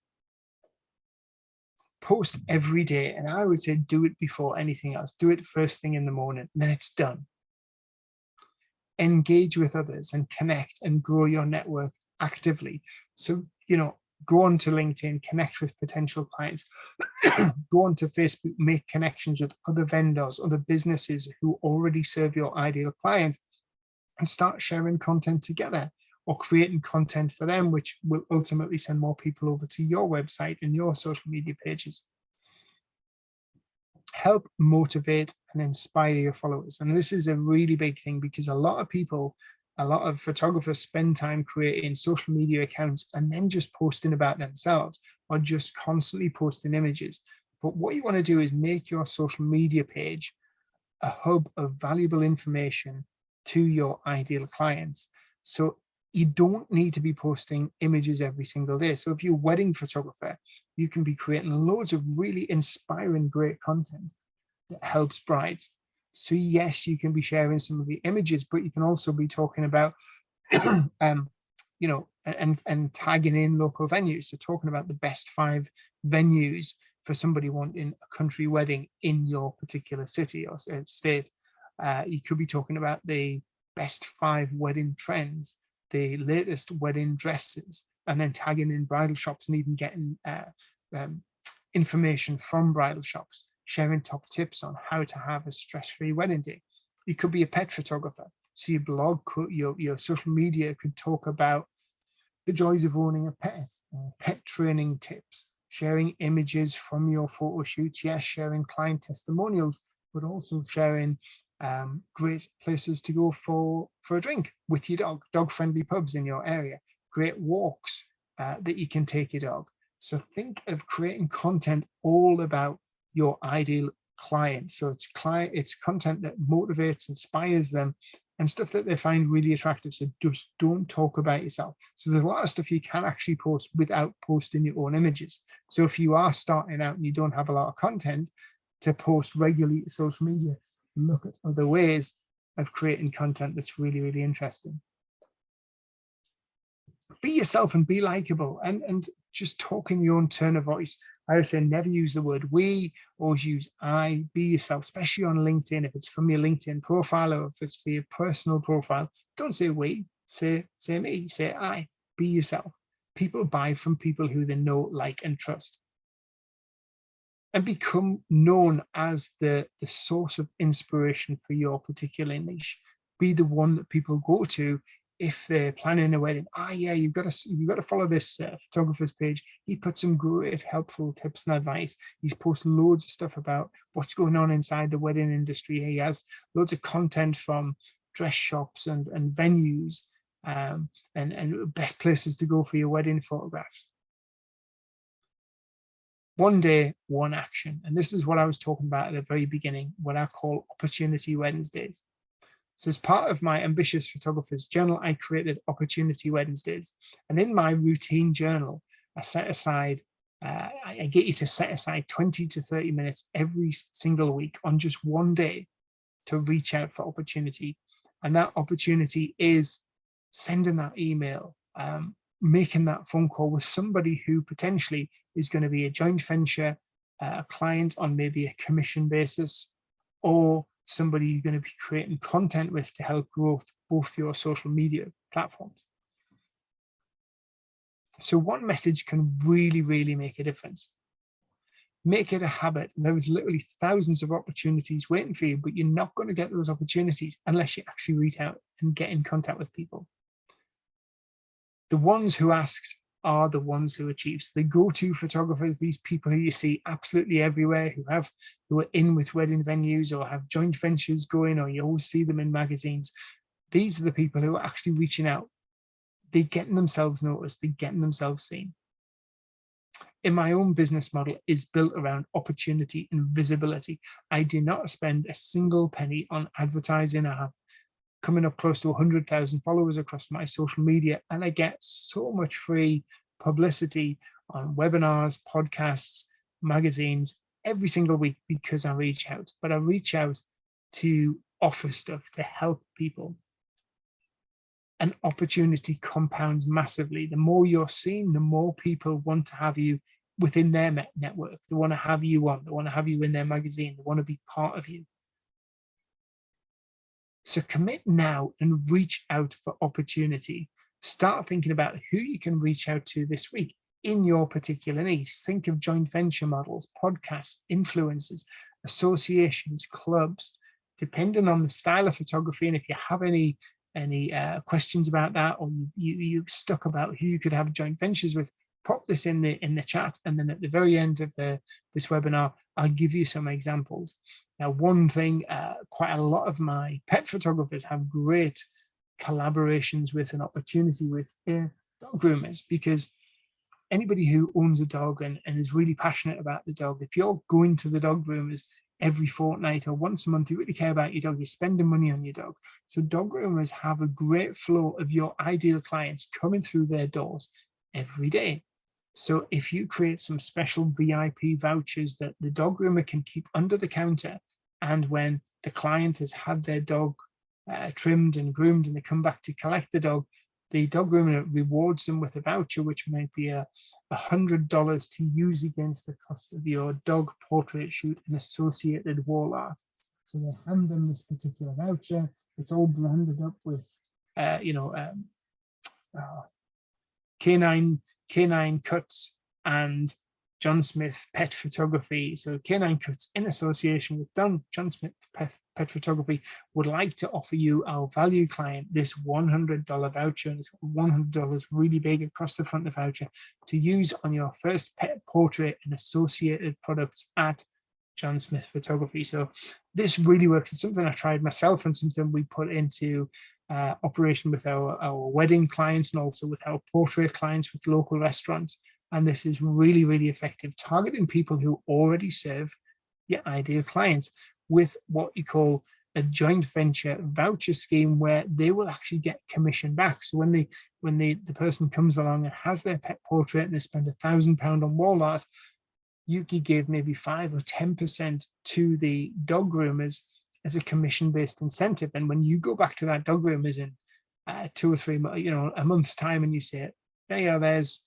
Post every day. And I would say do it before anything else. Do it first thing in the morning, and then it's done. Engage with others and connect and grow your network actively. So, go on to LinkedIn, connect with potential clients, go on to Facebook, make connections with other vendors, other businesses who already serve your ideal clients, and start sharing content together or creating content for them, which will ultimately send more people over to your website and your social media pages. Help motivate and inspire your followers. And this is a really big thing, because a lot of photographers spend time creating social media accounts and then just posting about themselves or just constantly posting images. But what you want to do is make your social media page a hub of valuable information to your ideal clients. So you don't need to be posting images every single day. So if you're a wedding photographer, you can be creating loads of really inspiring, great content that helps brides. So yes, you can be sharing some of the images, but you can also be talking about, and tagging in local venues. So talking about the best 5 venues for somebody wanting a country wedding in your particular city or state. You could be talking about the best 5 wedding trends, the latest wedding dresses, and then tagging in bridal shops and even getting information from bridal shops, sharing top tips on how to have a stress-free wedding day. You could be a pet photographer. So your blog, your social media could talk about the joys of owning a pet training tips, sharing images from your photo shoots, yes, sharing client testimonials, but also sharing great places to go for a drink with your dog-friendly pubs in your area, great walks that you can take your dog. So think of creating content all about your ideal client. So it's content that motivates, inspires them, and stuff that they find really attractive. So just don't talk about yourself. So there's a lot of stuff you can actually post without posting your own images. So if you are starting out and you don't have a lot of content to post regularly to social media, look at other ways of creating content that's really, really interesting. Be yourself and be likable, and just talk in your own tone of voice. I would say never use the word we, always use I. Be yourself, especially on LinkedIn. If it's from your LinkedIn profile or if it's for your personal profile, don't say we, say me, say I. Be yourself. People buy from people who they know, like, and trust. And become known as the source of inspiration for your particular niche. Be the one that people go to if they're planning a wedding. Yeah, you've got to follow this photographer's page. He put some great helpful tips and advice. He's posted loads of stuff about what's going on inside the wedding industry. He has loads of content from dress shops and venues and best places to go for your wedding photographs. One day, one action. And this is what I was talking about at the very beginning, what I call Opportunity Wednesdays. So as part of my Ambitious Photographer's Journal, I created Opportunity Wednesdays. And in my routine journal, I set aside, I get you to set aside 20 to 30 minutes every single week on just one day to reach out for opportunity. And that opportunity is sending that email, making that phone call with somebody who potentially is going to be a joint venture, a client on maybe a commission basis, or somebody you're going to be creating content with to help grow both your social media platforms. So one message can really, really make a difference. Make it a habit. And there is literally thousands of opportunities waiting for you, but you're not going to get those opportunities unless you actually reach out and get in contact with people. The ones who ask are the ones who achieve. So the go-to photographers, these people who you see absolutely everywhere, who are in with wedding venues or have joint ventures going, or you always see them in magazines. These are the people who are actually reaching out. They're getting themselves noticed, they're getting themselves seen. In my own business model is built around opportunity and visibility. I do not spend a single penny on advertising. I have coming up close to 100,000 followers across my social media, and I get so much free publicity on webinars, podcasts, magazines every single week because I reach out. But I reach out to offer stuff to help people. An opportunity compounds massively. The more you're seen, the more people want to have you within their network. They want to have you on, they want to have you in their magazine, they want to be part of you. So commit now and reach out for opportunity. Start thinking about who you can reach out to this week in your particular niche. Think of joint venture models, podcasts, influencers, associations, clubs, depending on the style of photography. And if you have any questions about that, or you're stuck about who you could have joint ventures with, pop this in the chat, and then at the very end of this webinar, I'll give you some examples. Now, one thing, quite a lot of my pet photographers have great collaborations with and opportunity with dog groomers, because anybody who owns a dog and is really passionate about the dog, if you're going to the dog groomers every fortnight or once a month, you really care about your dog, you're spending money on your dog. So dog groomers have a great flow of your ideal clients coming through their doors every day. So if you create some special VIP vouchers that the dog groomer can keep under the counter, and when the client has had their dog trimmed and groomed and they come back to collect the dog groomer rewards them with a voucher, which might be $100 to use against the cost of your dog portrait shoot and associated wall art. So they hand them this particular voucher. It's all branded up with, canine cuts and John Smith Pet Photography. So Canine Cuts, in association with John Smith Pet Photography, would like to offer you, our value client, this $100 voucher. And it's $100 really big across the front of the voucher to use on your first pet portrait and associated products at John Smith Photography. So this really works. It's something I tried myself and something we put into operation with our wedding clients, and also with our portrait clients with local restaurants. And this is really, really effective, targeting people who already serve your ideal clients with what you call a joint venture voucher scheme, where they will actually get commission back. So when the person comes along and has their pet portrait and they spend £1,000 on wall art, you could give maybe 5 or 10% to the dog groomers as a commission-based incentive. And when you go back to that dog groomers in 2 or 3 months, a month's time, and you say, there's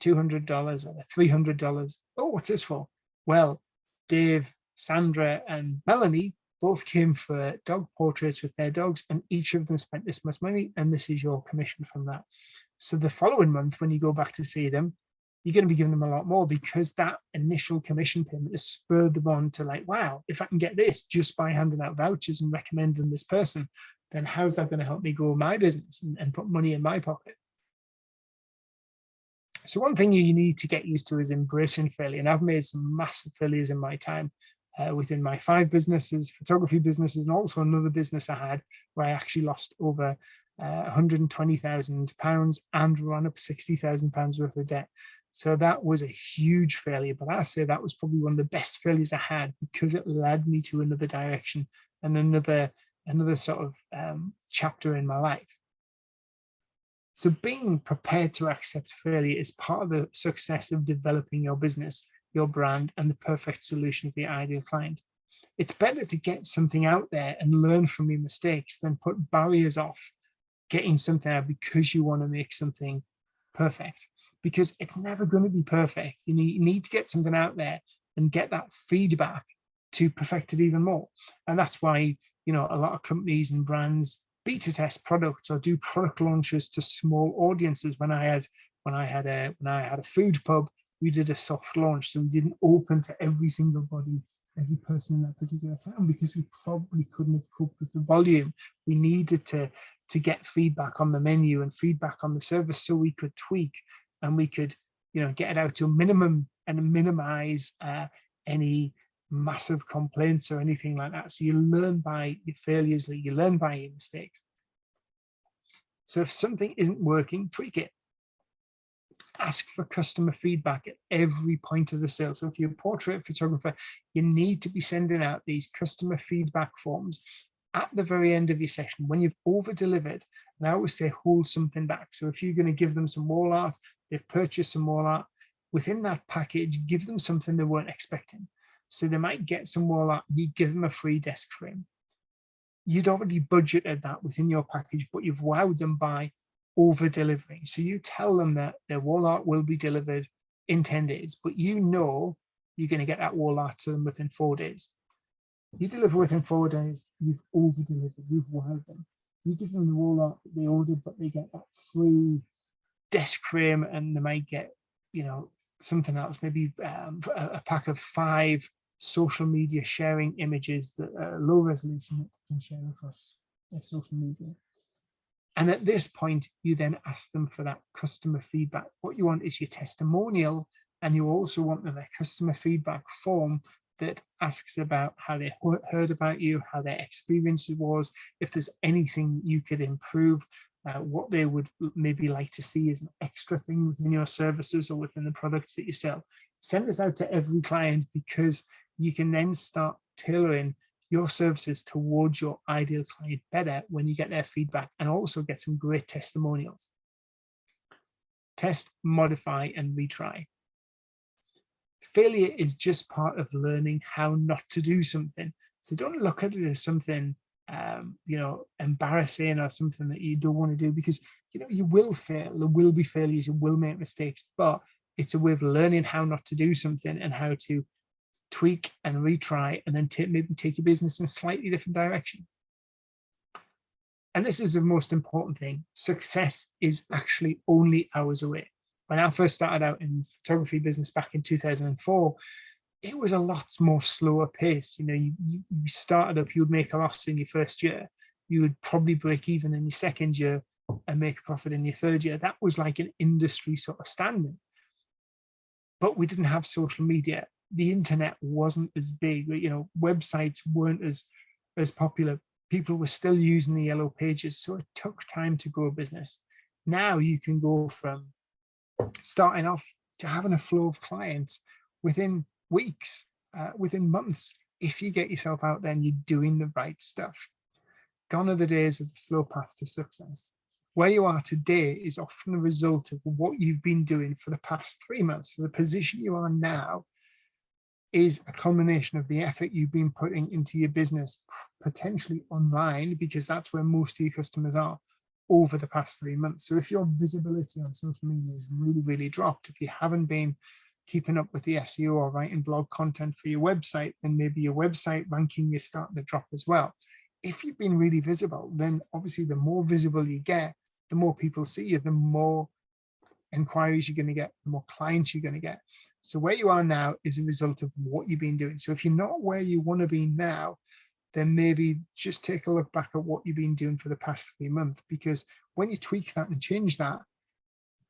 $200 or $300. Oh, what's this for? Well, Dave, Sandra, and Melanie both came for dog portraits with their dogs, and each of them spent this much money, and this is your commission from that. So the following month, when you go back to see them, you're going to be giving them a lot more, because that initial commission payment has spurred them on to, like, wow, if I can get this just by handing out vouchers and recommending this person, then how's that going to help me grow my business and put money in my pocket? So one thing you need to get used to is embracing failure. And I've made some massive failures in my time within my 5 businesses, photography businesses, and also another business I had where I actually lost over £120,000 and ran up £60,000 worth of debt. So that was a huge failure, but I say that was probably one of the best failures I had, because it led me to another direction and another another sort of chapter in my life. So being prepared to accept failure is part of the success of developing your business, your brand, and the perfect solution for your ideal client. It's better to get something out there and learn from your mistakes than put barriers off getting something out because you want to make something perfect, because it's never going to be perfect. You need to get something out there and get that feedback to perfect it even more. And that's why, a lot of companies and brands beta test products or do product launches to small audiences. When I had a food pub, we did a soft launch, so we didn't open to every person in that particular town, because we probably couldn't have coped with the volume. We needed to get feedback on the menu and feedback on the service, so we could tweak and we could get it out to a minimum and minimize any massive complaints or anything like that. So you learn by your failures, that you learn by your mistakes. So if something isn't working, tweak it. Ask for customer feedback at every point of the sale. So if you're a portrait photographer, you need to be sending out these customer feedback forms at the very end of your session when you've over delivered. And I always say hold something back. So if you're going to give them some wall art, they've purchased some wall art, within that package, give them something they weren't expecting. So they might get some wall art, you give them a free desk frame. You'd already budgeted that within your package, but you've wowed them by over delivering. So you tell them that their wall art will be delivered in 10 days, but you're going to get that wall art to them within 4 days. You deliver within 4 days, you've over delivered, you've wowed them. You give them the wall art that they ordered, but they get that free desk frame, and they might get, something else, maybe a pack of 5 social media sharing images that are low resolution that they can share across their social media. And at this point, you then ask them for that customer feedback. What you want is your testimonial, and you also want them a customer feedback form that asks about how they heard about you, how their experience was, if there's anything you could improve, what they would maybe like to see as an extra thing within your services or within the products that you sell. Send this out to every client, because you can then start tailoring your services towards your ideal client better when you get their feedback, and also get some great testimonials. Test, modify, and retry. Failure is just part of learning how not to do something. So don't look at it as something embarrassing or something that you don't want to do, because you will fail. There will be failures, you will make mistakes, but it's a way of learning how not to do something and how to tweak and retry, and then maybe take your business in a slightly different direction. And this is the most important thing. Success is actually only hours away. When I first started out in photography business back in 2004, it was a lot more slower paced. You started up, you would make a loss in your first year. You would probably break even in your second year and make a profit in your third year. That was like an industry sort of standard. But we didn't have social media. The internet wasn't as big. Websites weren't as popular. People were still using the yellow pages. So it took time to grow a business. Now you can go from starting off to having a flow of clients within weeks, within months, if you get yourself out there and you're doing the right stuff. Gone are the days of the slow path to success. Where you are today is often a result of what you've been doing for the past 3 months. So the position you are now is a combination of the effort you've been putting into your business, potentially online, because that's where most of your customers are, over the past 3 months. So if your visibility on social media has really, really dropped, if you haven't been keeping up with the SEO or writing blog content for your website, then maybe your website ranking is starting to drop as well. If you've been really visible, then obviously the more visible you get, the more people see you, the more inquiries you're going to get, the more clients you're going to get. So where you are now is a result of what you've been doing. So if you're not where you want to be now, then maybe just take a look back at what you've been doing for the past 3 months, because when you tweak that and change that,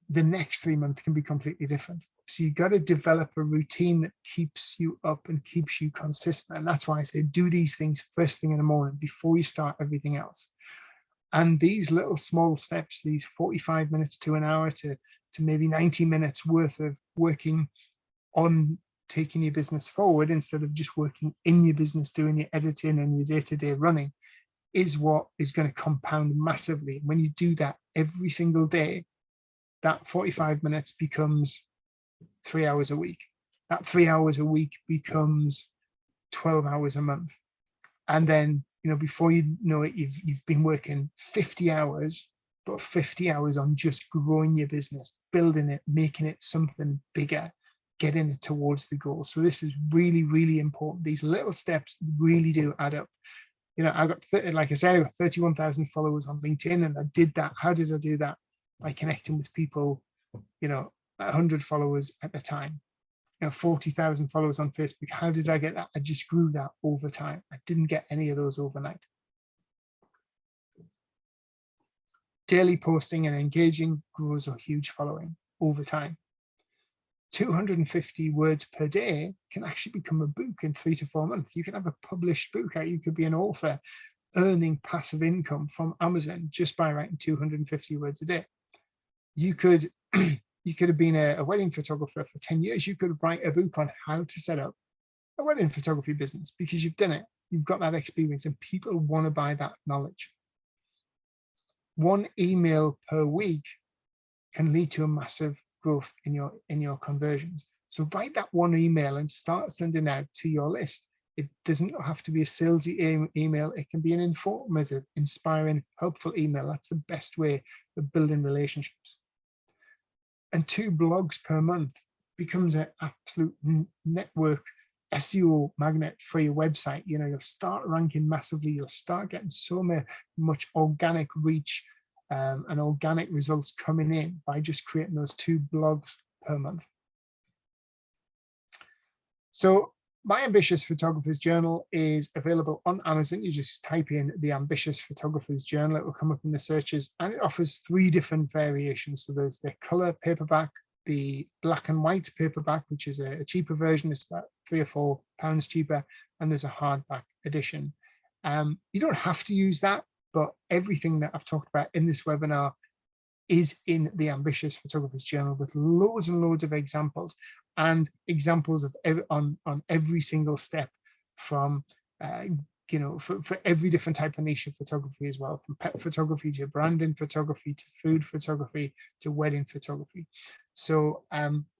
the next 3 months can be completely different. So you got to develop a routine that keeps you up and keeps you consistent. And that's why I say do these things first thing in the morning before you start everything else. And these little small steps, these 45 minutes to an hour to maybe 90 minutes worth of working on taking your business forward, instead of just working in your business, doing your editing and your day-to-day running, is what is going to compound massively. When you do that every single day, that 45 minutes becomes 3 hours a week. That 3 hours a week becomes 12 hours a month. And then, before you know it, you've been working 50 hours, but 50 hours on just growing your business, building it, making it something bigger, getting it towards the goal. So this is really, really important. These little steps really do add up. I got, like I said, I got 31,000 followers on LinkedIn, and I did that. How did I do that? By connecting with people, 100 followers at a time. 40,000 followers on Facebook. How did I get that? I just grew that over time. I didn't get any of those overnight. Daily posting and engaging grows a huge following over time. 250 words per day can actually become a book in 3 to 4 months. You can have a published book out. You could be an author earning passive income from Amazon just by writing 250 words a day. You could have been a wedding photographer for 10 years. You could write a book on how to set up a wedding photography business because you've done it. You've got that experience and people want to buy that knowledge. 1 email per week can lead to a massive growth in your conversions. So write that 1 email and start sending out to your list. It doesn't have to be a salesy email. It can be an informative, inspiring, helpful email. That's the best way of building relationships. And 2 blogs per month becomes an absolute network SEO magnet for your website. You'll start ranking massively. You'll start getting so much organic reach and organic results coming in by just creating those 2 blogs per month. So my Ambitious Photographer's Journal is available on Amazon. You just type in the Ambitious Photographer's Journal. It will come up in the searches, and it offers 3 different variations. So there's the color paperback, the black and white paperback, which is a cheaper version. It's about £3 or £4 cheaper, and there's a hardback edition. You don't have to use that, but everything that I've talked about in this webinar is in the Ambitious Photographer's Journal with loads and loads of examples and examples of on every single step from, for every different type of niche of photography as well, from pet photography to branding photography to food photography to wedding photography. So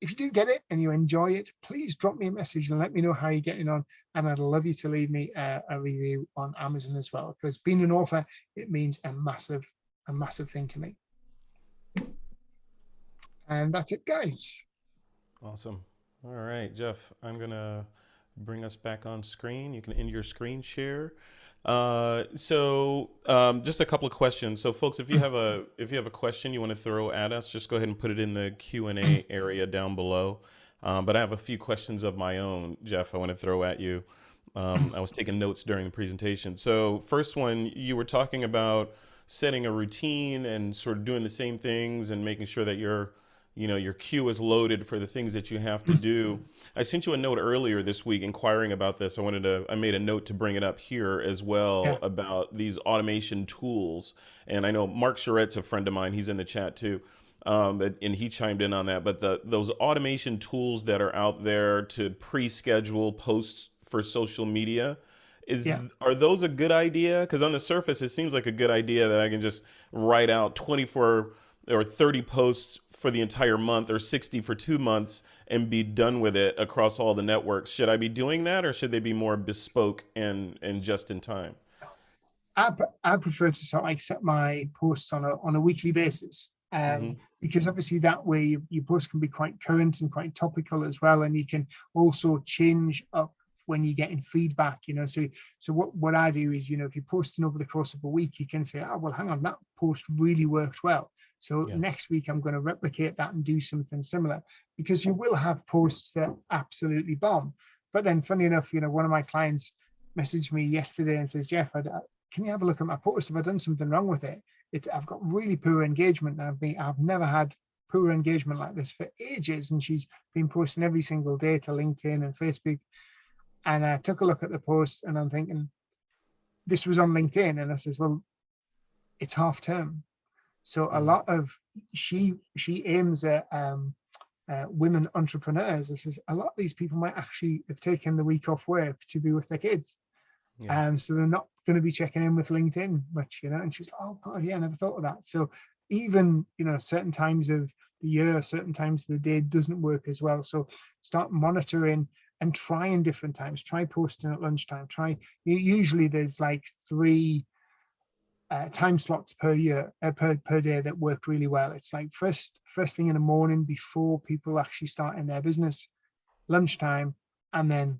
if you do get it and you enjoy it, please drop me a message and let me know how you're getting on. And I'd love you to leave me a review on Amazon as well, because being an author, it means a massive thing to me. And that's it, guys. Awesome. All right, Jeff, I'm going to bring us back on screen. You can end your screen share. Just a couple of questions. So folks, if you have a question you want to throw at us, just go ahead and put it in the Q&A area down below. But I have a few questions of my own, Jeff, I want to throw at you. I was taking notes during the presentation. So first one, you were talking about setting a routine and sort of doing the same things and making sure that your queue is loaded for the things that you have to do. I sent you a note earlier this week inquiring about this. I made a note to bring it up here as well about these automation tools. And I know Mark Charette's a friend of mine. He's in the chat too. And he chimed in on that. But those automation tools that are out there to pre-schedule posts for social media, are those a good idea? Because on the surface, it seems like a good idea that I can just write out 24 or 30 posts for the entire month or 60 for 2 months and be done with it across all the networks. Should I be doing that, or should they be more bespoke and just in time? I prefer to sort of set my posts on a weekly basis, because obviously that way your posts can be quite current and quite topical as well, and you can also change up when you're getting feedback, so what I do is, if you're posting over the course of a week, you can say, oh, well, hang on, that post really worked well. So next week I'm going to replicate that and do something similar, because you will have posts that absolutely bomb. But then funny enough, one of my clients messaged me yesterday and says, Jeff, can you have a look at my post? Have I done something wrong with it? I've got really poor engagement. I've never had poor engagement like this for ages. And she's been posting every single day to LinkedIn and Facebook. And I took a look at the post and I'm thinking, this was on LinkedIn. And I says, well, it's half term. So a lot of, she aims at women entrepreneurs. I says, a lot of these people might actually have taken the week off work to be with their kids. Yeah. So they're not going to be checking in with LinkedIn much, and she's like, oh God, yeah, I never thought of that. So even, certain times of the year, certain times of the day doesn't work as well. So start monitoring and trying different times. Try posting at lunchtime. Usually there's like 3 time slots per year, per day that work really well. It's like first thing in the morning before people actually start in their business, lunchtime, and then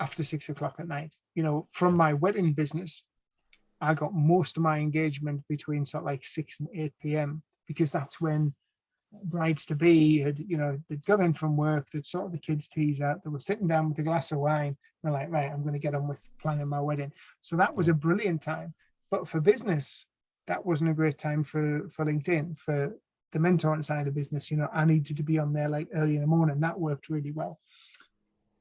after 6 o'clock at night. From Yeah. my wedding business, I got most of my engagement between sort of like 6 and 8 p.m. because that's when brides to be had, they'd got in from work, they'd sorted the kids' teas out, they were sitting down with a glass of wine. They're like, right, I'm going to get on with planning my wedding. So that was Yeah. a brilliant time. But for business, that wasn't a great time for LinkedIn. For the mentoring side of business, I needed to be on there like early in the morning. That worked really well.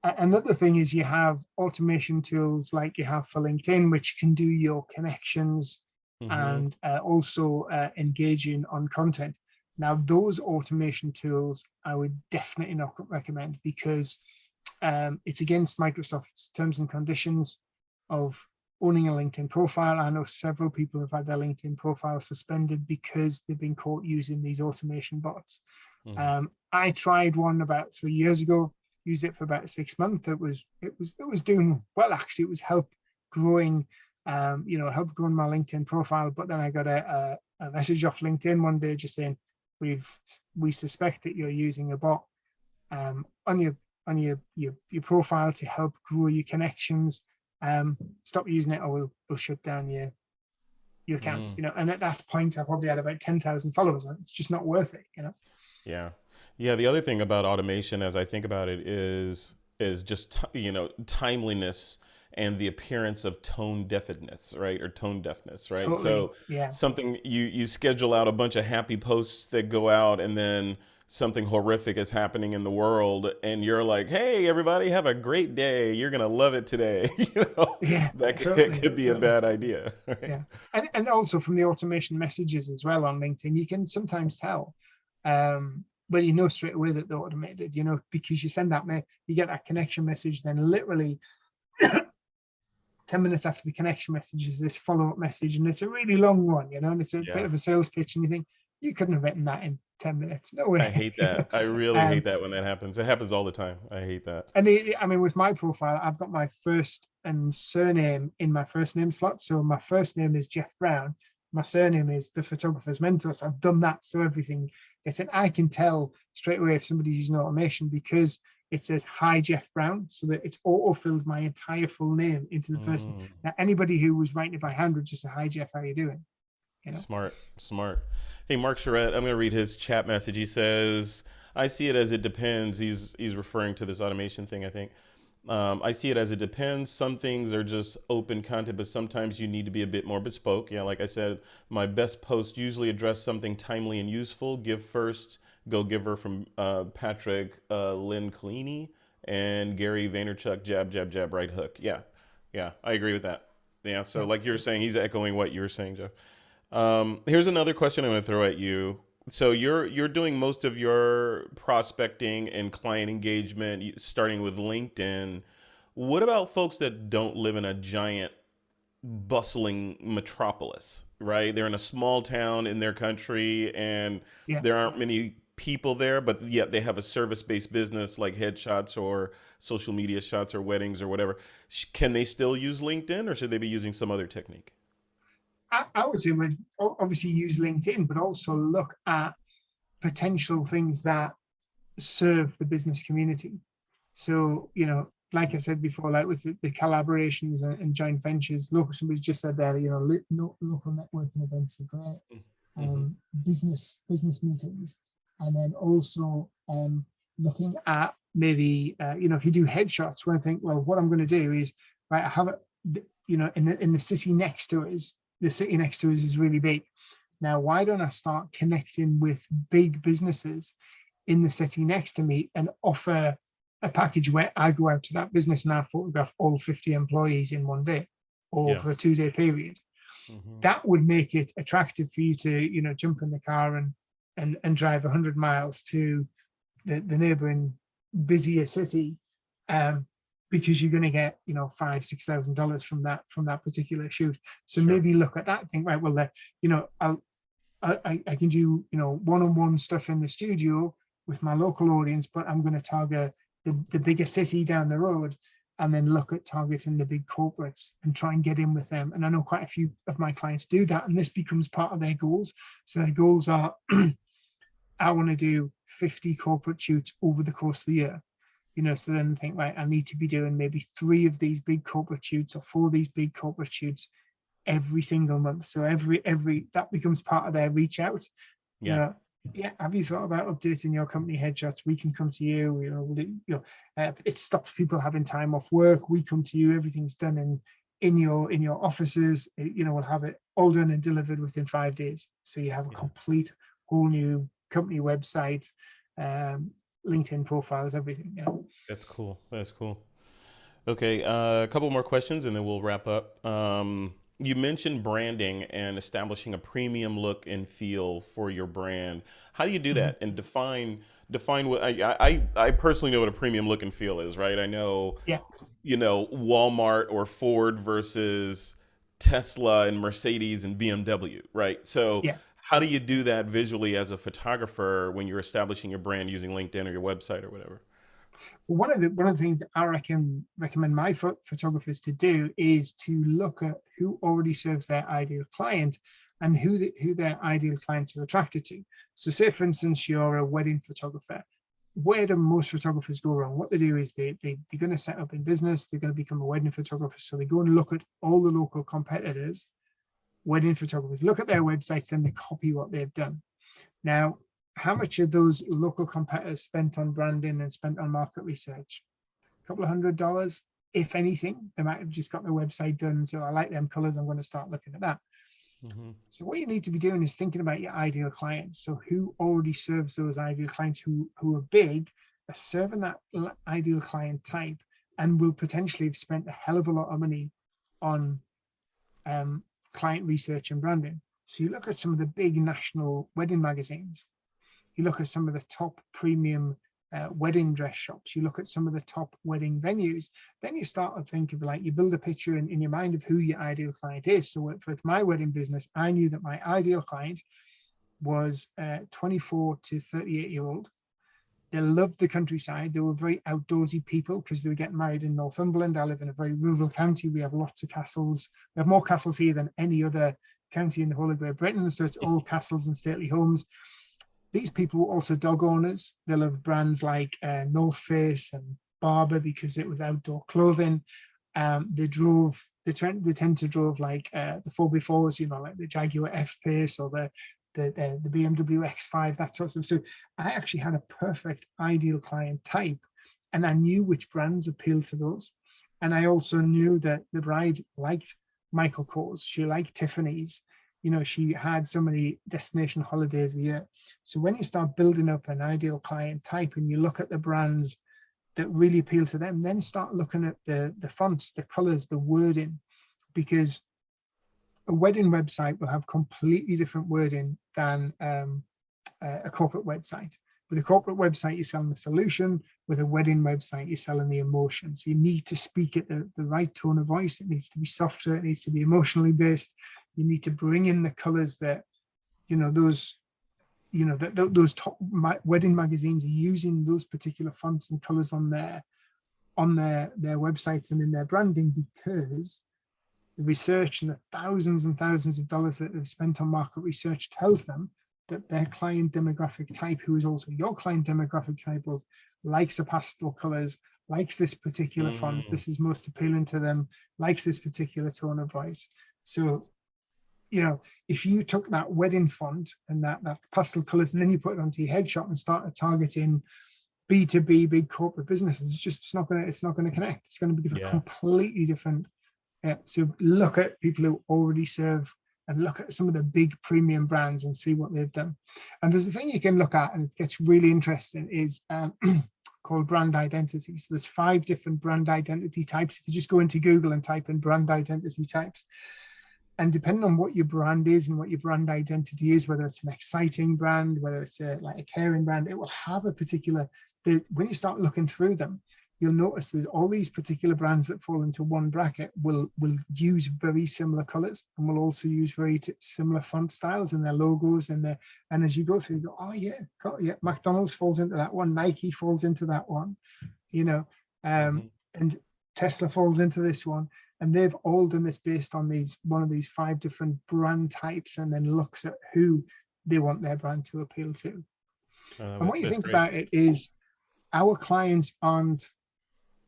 Another thing is you have automation tools like you have for LinkedIn, which can do your connections Mm-hmm. and also engaging on content. Now, those automation tools I would definitely not recommend because it's against Microsoft's terms and conditions of owning a LinkedIn profile. I know several people have had their LinkedIn profile suspended because they've been caught using these automation bots. Mm-hmm. I tried one about 3 years ago, used it for about 6 months. It was doing well, actually. It was growing, help growing my LinkedIn profile. But then I got a message off LinkedIn one day just saying, we suspect that you're using a bot on your profile to help grow your connections. Stop using it, or we'll shut down your account. Mm. And at that point, I probably had about 10,000 followers. It's just not worth it. Yeah. Yeah. The other thing about automation, as I think about it, is just timeliness and the appearance of tone deafness, right? Or tone deafness, right? Totally. So Yeah. something you schedule out a bunch of happy posts that go out, and then something horrific is happening in the world, and you're like, "Hey, everybody, have a great day. You're gonna love it today." Yeah. That Totally. could be a Totally. bad idea, right? Yeah. And also from the automation messages as well on LinkedIn, you can sometimes tell. Well, straight away that they're automated, because you send that, you get that connection message, then literally 10 minutes after the connection message is this follow-up message, and it's a really long one, and it's a bit Yeah. of a sales pitch, and you think, you couldn't have written that in 10 minutes. No I way. hate that. I really hate um, that when that happens. It happens all the time. I hate that. and I mean, with my profile, I've got my first and surname in my first name slot. So my first name is Jeff Brown. My surname is the photographer's mentor. So I've done that. So everything gets in. I can tell straight away if somebody's using automation because it says, hi, Jeff Brown. So that it's auto-filled my entire full name into the first name. Mm, Now, anybody who was writing it by hand would just say, hi, Jeff, how are you doing? smart, smart. Hey, Mark Charette, I'm going to read his chat message. He says, I see it as it depends. He's referring to this automation thing, I think. I see it as it depends. Some things are just open content, but sometimes you need to be a bit more bespoke. Yeah, like I said, my best posts usually address something timely and useful. Give first, go giver from Patrick Lynn Collini and Gary Vaynerchuk, jab, jab, jab, right hook. Yeah, yeah, I agree with that. Yeah, so Yeah. like you're saying, he's echoing what you're saying, Jeff. Here's another question I'm going to throw at you. So you're doing most of your prospecting and client engagement starting with LinkedIn. What about folks that don't live in a giant bustling metropolis, right? They're in a small town in their country and Yeah. there aren't many people there, but yet they have a service-based business like headshots or social media shots or weddings or whatever. Can they still use LinkedIn or should they be using some other technique? I would say we'd obviously use LinkedIn, but also look at potential things that serve the business community. So, like I said before, like with the collaborations and joint ventures, somebody's just said there, local networking events are great. Mm-hmm. Business meetings, and then also looking at maybe if you do headshots, where I think, well, what I'm going to do is, right, I have it, in the city next to us. The city next to us is really big. Now, why don't I start connecting with big businesses in the city next to me and offer a package where I go out to that business and I photograph all 50 employees in one day or Yeah. for a 2-day period? Mm-hmm. That would make it attractive for you to, jump in the car and drive 100 miles to the neighboring busier city, because you're going to get, you know, $5,000-6,000 from that particular shoot. So Sure. maybe look at that and think, right, well, you know, I can do, you know, one-on-one stuff in the studio with my local audience, but I'm going to target the bigger city down the road, and then look at targeting the big corporates and try and get in with them. And I know quite a few of my clients do that, and this becomes part of their goals. So their goals are, I want to do 50 corporate shoots over the course of the year. You know, so then think, right, I need to be doing maybe 3 of these big corporate shoots or 4 of these big corporate shoots every single month. So every that becomes part of their reach out. You Yeah. know, yeah, have you thought about updating your company headshots? We can come to you. You know, it stops people having time off work. We come to you. Everything's done in your offices. You know, we'll have it all done and delivered within 5 days. So you have a Yeah. complete whole new company website, LinkedIn profiles, everything. You know. That's cool. That's cool. Okay, a couple more questions and then we'll wrap up. You mentioned branding and establishing a premium look and feel for your brand. How do you do Mhm. that and define what I personally know what a premium look and feel is, right? I know, Yeah. you know, Walmart or Ford versus Tesla and Mercedes and BMW, right? So Yeah. how do you do that visually as a photographer when you're establishing your brand using LinkedIn or your website or whatever? Well, one of the things that I recommend my photographers to do is to look at who already serves their ideal client and who their ideal clients are attracted to. So, say for instance, you're a wedding photographer. Where do most photographers go wrong? What they do is they're going to set up in business. They're going to become a wedding photographer. So they go and look at all the local competitors, wedding photographers, look at their websites, and they copy what they've done. Now, how much are those local competitors spent on branding and spent on market research? A couple of $100, if anything. They might have just got their website done. So I like them colors. I'm going to start looking at that. Hmm. So what you need to be doing is thinking about your ideal clients. So who already serves those ideal clients who are big, are serving that ideal client type, and will potentially have spent a hell of a lot of money on client research and branding. So you look at some of the big national wedding magazines. You look at some of the top premium wedding dress shops. You look at some of the top wedding venues. Then you start to think of, like, you build a picture in your mind of who your ideal client is. So with my wedding business, I knew that my ideal client was 24 to 38-year-old. They loved the countryside. They were very outdoorsy people because they were getting married in Northumberland. I live in a very rural county. We have lots of castles. We have more castles here than any other county in the whole of Great Britain. So it's all castles and stately homes. These people were also dog owners. They loved brands like North Face and Barber because it was outdoor clothing. They tend to drove like the 4x4s, you know, like the Jaguar F-Pace or the BMW X5, that sort of stuff. So I actually had a perfect ideal client type, and I knew which brands appealed to those. And I also knew that the bride liked Michael Kors. She liked Tiffany's. You know, she had so many destination holidays a year. So when you start building up an ideal client type and you look at the brands that really appeal to them, then start looking at the fonts, the colors, the wording, because a wedding website will have completely different wording than a corporate website. With a corporate website, you're selling the solution. With a wedding website, you're selling the emotion. So you need to speak at the right tone of voice. It needs to be softer. It needs to be emotionally based. You need to bring in the colors that, you know, those top wedding magazines are using those particular fonts and colors on their websites and in their branding, because the research and the thousands and thousands of dollars that they've spent on market research tells them that their client demographic type, who is also your client demographic type, likes the pastel colors, likes this particular font, Mm, this is most appealing to them, likes this particular tone of voice. So, you know, if you took that wedding font and that pastel colors, and then you put it onto your headshot and started targeting B2B big corporate businesses, it's not going to connect. It's going to give a yeah. completely different. So look at people who already serve and look at some of the big premium brands and see what they've done. And there's a thing you can look at, and it gets really interesting, is called brand identity. So there's 5 different brand identity types. If you just go into Google and type in brand identity types, and depending on what your brand is and what your brand identity is, whether it's an exciting brand, whether it's like a caring brand, it will have a particular, when you start looking through them, you'll notice there's all these particular brands that fall into one bracket will use very similar colors, and will also use very similar font styles in their logos and their, and as you go through, you go, oh yeah, yeah, McDonald's falls into that one, Nike falls into that one, you know, Mhm. and Tesla falls into this one. And they've all done this based on one of these 5 different brand types, and then looks at who they want their brand to appeal to. I love And it. what you That's think great. about it is, our clients aren't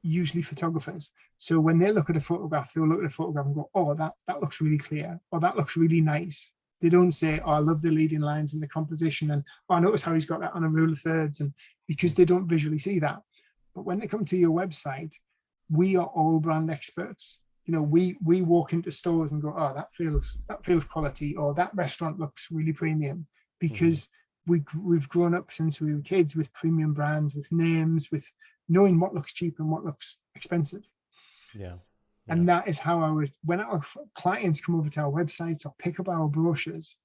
usually photographers. So when they look at a photograph, they'll look at a photograph and go, oh, that looks really clear, or that looks really nice. They don't say, oh, I love the leading lines and the composition, and oh, I notice how he's got that on a rule of thirds, and because they don't visually see that. But when they come to your website, we are all brand experts. You know, we walk into stores and go, oh, that feels quality, or that restaurant looks really premium, because we've grown up since we were kids with premium brands, with names, with knowing what looks cheap and what looks expensive. Yeah. Yeah. And that is how when our clients come over to our websites or pick up our brochures,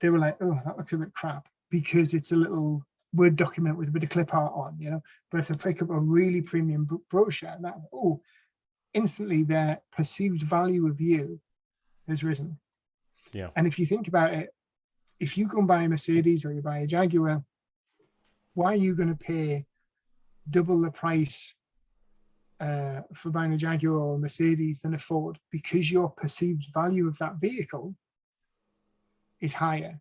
they were like, oh, that looks a bit crap, because it's a little Word document with a bit of clip art on, you know. But if they pick up a really premium brochure, that, oh, instantly their perceived value of you has risen. Yeah. And if you think about it, if you go and buy a Mercedes or you buy a Jaguar, why are you going to pay double the price for buying a Jaguar or a Mercedes than a Ford? Because your perceived value of that vehicle is higher.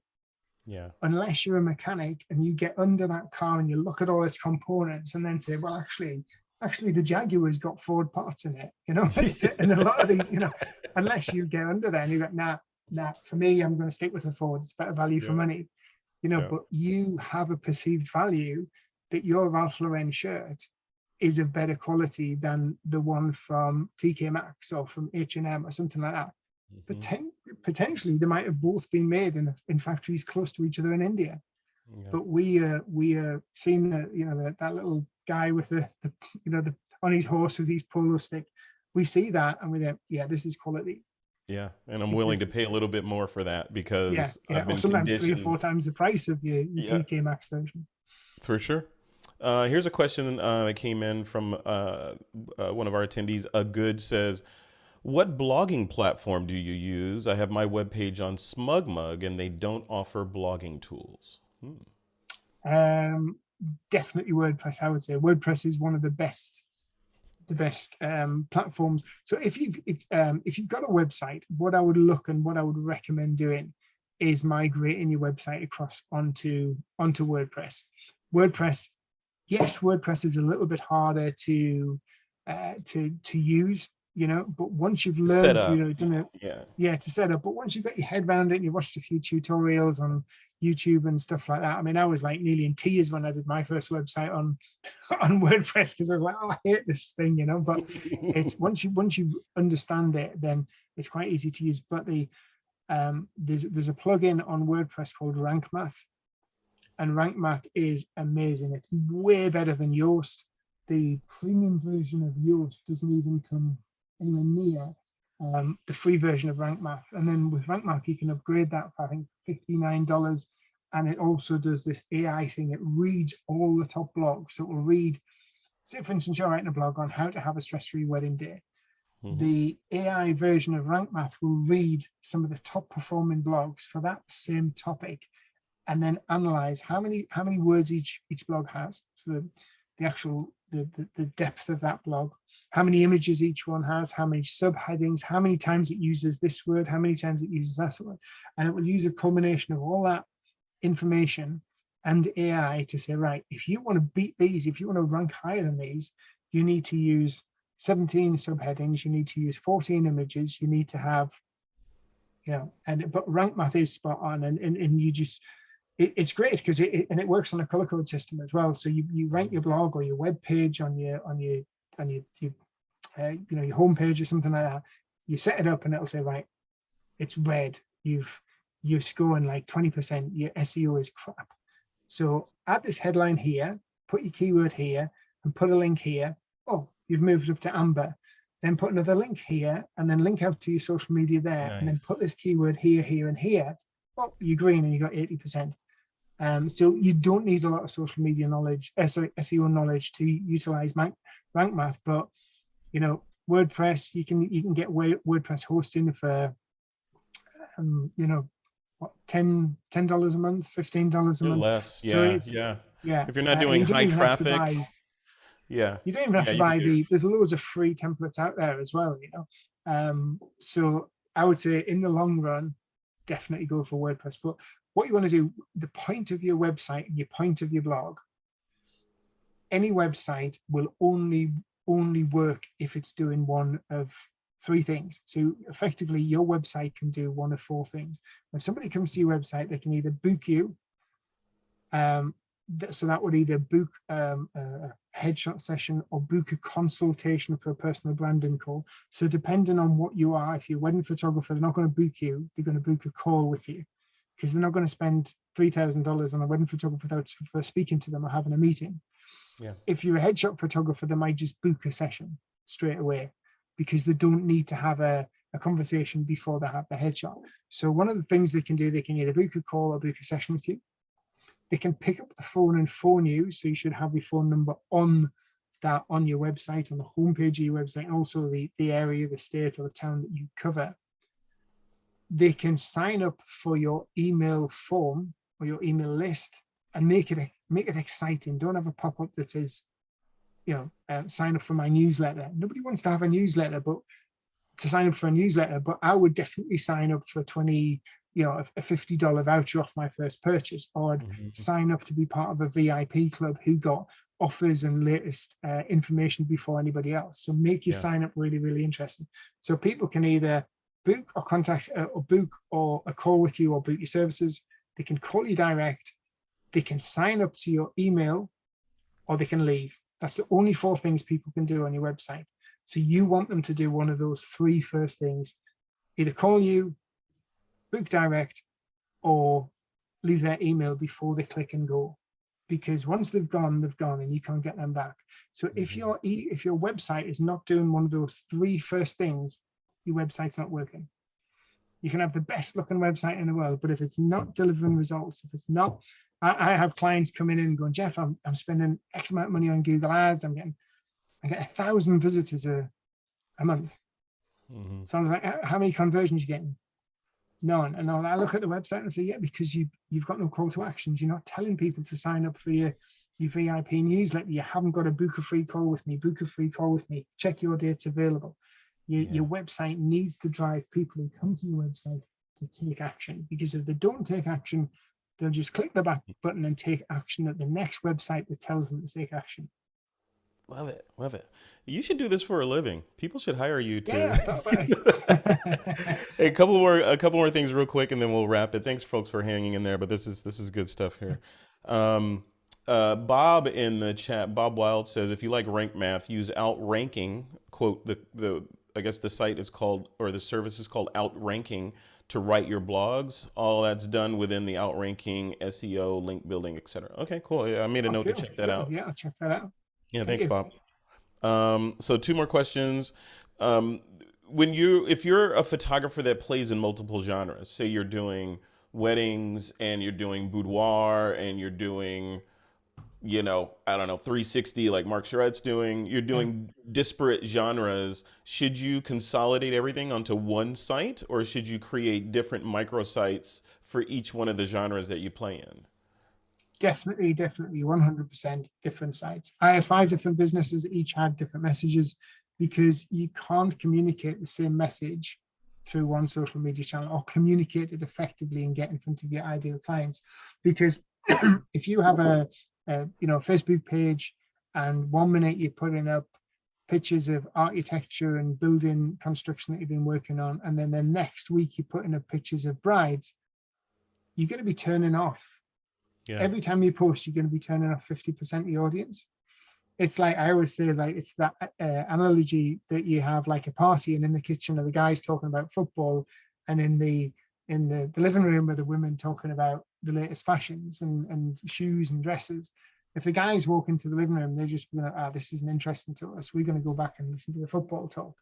Yeah. Unless you're a mechanic and you get under that car and you look at all its components and then say, well, actually the Jaguar's got Ford parts in it, you know. And a lot of these, you know, unless you get under there and you go, nah, for me, I'm going to stick with a Ford. It's better value for money, you know. But you have a perceived value that your Ralph Lauren shirt is of better quality than the one from TK Maxx or from H&M or something like that. Potentially they might have both been made in factories close to each other in India. But we are seeing that little guy with the on his horse with his polo stick. We see that and we think, yeah, this is quality. Yeah, and I'm willing to pay a little bit more for that, because I've or been sometimes 3 or conditioned. 4 times the price of your TK Maxx version. For sure. Here's a question that came in from one of our attendees. A good says, what blogging platform do you use? I have my webpage on SmugMug and they don't offer blogging tools. Definitely WordPress. I would say WordPress is one of the best platforms. So if you've got a website, what I would look and what I would recommend doing is migrating your website across onto WordPress. WordPress is a little bit harder to use, you know, but once you've learned to set up, but once you've got your head around it and you watched a few tutorials on YouTube and stuff like that. I mean, I was like nearly in tears when I did my first website on WordPress, because I was like, oh, I hate this thing, you know. But it's once you understand it, then it's quite easy to use. But there's a plugin on WordPress called Rank Math, and Rank Math is amazing. It's way better than Yoast. The premium version of Yoast doesn't even come anywhere near the free version of Rank Math. And then with Rank Math, you can upgrade that for, I think, $59. And it also does this AI thing. It reads all the top blogs. So it will read, say, for instance, you're writing a blog on how to have a stress-free wedding day. The AI version of Rank Math will read some of the top performing blogs for that same topic, and then analyze how many words each blog has. So the actual the depth of that blog, how many images each one has, how many subheadings, how many times it uses this word, how many times it uses that word. And it will use a culmination of all that information and AI to say, right, if you want to beat these, if you want to rank higher than these, you need to use 17 subheadings, you need to use 14 images, you need to have, you know, but Rank Math is spot on, and you just, it's great because it works on a color code system as well. So you rank your blog or your web page on your your homepage or something like that. You set it up and it'll say, right, it's red. You're scoring like 20%. Your SEO is crap. So add this headline here, put your keyword here, and put a link here. Oh, you've moved up to amber. Then put another link here, and then link out to your social media there, and then put this keyword here, here, and here. Oh, you're green and you got 80%. So you don't need a lot of social media knowledge, sorry, SEO knowledge to utilize rank math. But WordPress, you can get WordPress hosting for what, $10 a month, $15 a Or month. less. So Yeah, it's, yeah. yeah, If you're not and doing you don't high even have to traffic, buy. yeah, You don't even have yeah, to you could buy do. there's loads of free templates out there as well, So I would say in the long run, definitely go for WordPress. But what you want to do, the point of your website and your point of your blog, any website will only work if it's doing one of three things. So effectively, your website can do one of four things. When somebody comes to your website, they can either book you, so that would either book a headshot session or book a consultation for a personal branding call. So depending on what you are, if you're a wedding photographer, they're not going to book you, they're going to book a call with you, because they're not going to spend $3,000 on a wedding photographer for speaking to them or having a meeting. Yeah. If you're a headshot photographer, they might just book a session straight away because they don't need to have a conversation before they have the headshot. So one of the things they can do, they can either book a call or book a session with you. They can pick up the phone and phone you. So you should have your phone number on your website, on the homepage of your website, and also the area, the state, or the town that you cover. They can sign up for your email form or your email list and make it exciting. Don't have a pop-up that says, sign up for my newsletter. Nobody wants to have a newsletter, but to sign up for a newsletter. But I would definitely sign up for a $50 voucher off my first purchase, or I'd sign up to be part of a VIP club who got offers and latest information before anybody else. So make your sign up really, really interesting. So people can either book or contact or book or a call with you or book your services. They can call you direct. They can sign up to your email, or they can leave. That's the only four things people can do on your website. So you want them to do one of those three first things: either call you, book direct, or leave their email before they click and go. Because once they've gone, and you can't get them back. So if your website is not doing one of those three first things, your website's not working. You can have the best looking website in the world, but if it's not delivering results, if it's not, I have clients coming in and going, Jeff, I'm spending X amount of money on Google Ads. I get 1,000 visitors a month. So I was like, how many conversions are you getting? None. And I look at the website and say, yeah, because you've got no call to actions. You're not telling people to sign up for your VIP newsletter. You haven't got to book a free call with me. Book a free call with me. Check your dates available. Your website needs to drive people who come to your website to take action, because if they don't take action, they'll just click the back button and take action at the next website that tells them to take action. Love it. Love it. You should do this for a living. People should hire you Yeah, I to. thought about it. Hey, a couple more things real quick and then we'll wrap it. Thanks folks for hanging in there, but this is good stuff here. Um, Bob in the chat, Bob Wild says, if you like rank math, use outranking, quote, I guess the site is called, or the service is called Outranking, to write your blogs. All that's done within the Outranking, SEO, link building, etc. Okay, cool. Yeah, I made a note to check that out. Yeah, I'll check that out. Yeah, Thank thanks, you. Bob. So two more questions. If you're a photographer that plays in multiple genres, say you're doing weddings and you're doing boudoir and you're doing, I don't know, 360 like Mark Charette's doing, you're doing disparate genres. Should you consolidate everything onto one site, or should you create different microsites for each one of the genres that you play in? Definitely 100% different sites. I had 5 different businesses, each had different messages, because you can't communicate the same message through one social media channel or communicate it effectively and get in front of your ideal clients. Because if you have a Facebook page, and 1 minute you're putting up pictures of architecture and building construction that you've been working on, and then the next week you're putting up pictures of brides, you're going to be turning off. Yeah. Every time you post, you're going to be turning off 50% of the audience. It's like, I always say, like, it's that analogy that you have like a party, and in the kitchen are the guys talking about football, and in the living room are the women talking about the latest fashions and shoes and dresses. If the guys walk into the living room, they're just going to, this isn't interesting to us. We're going to go back and listen to the football talk.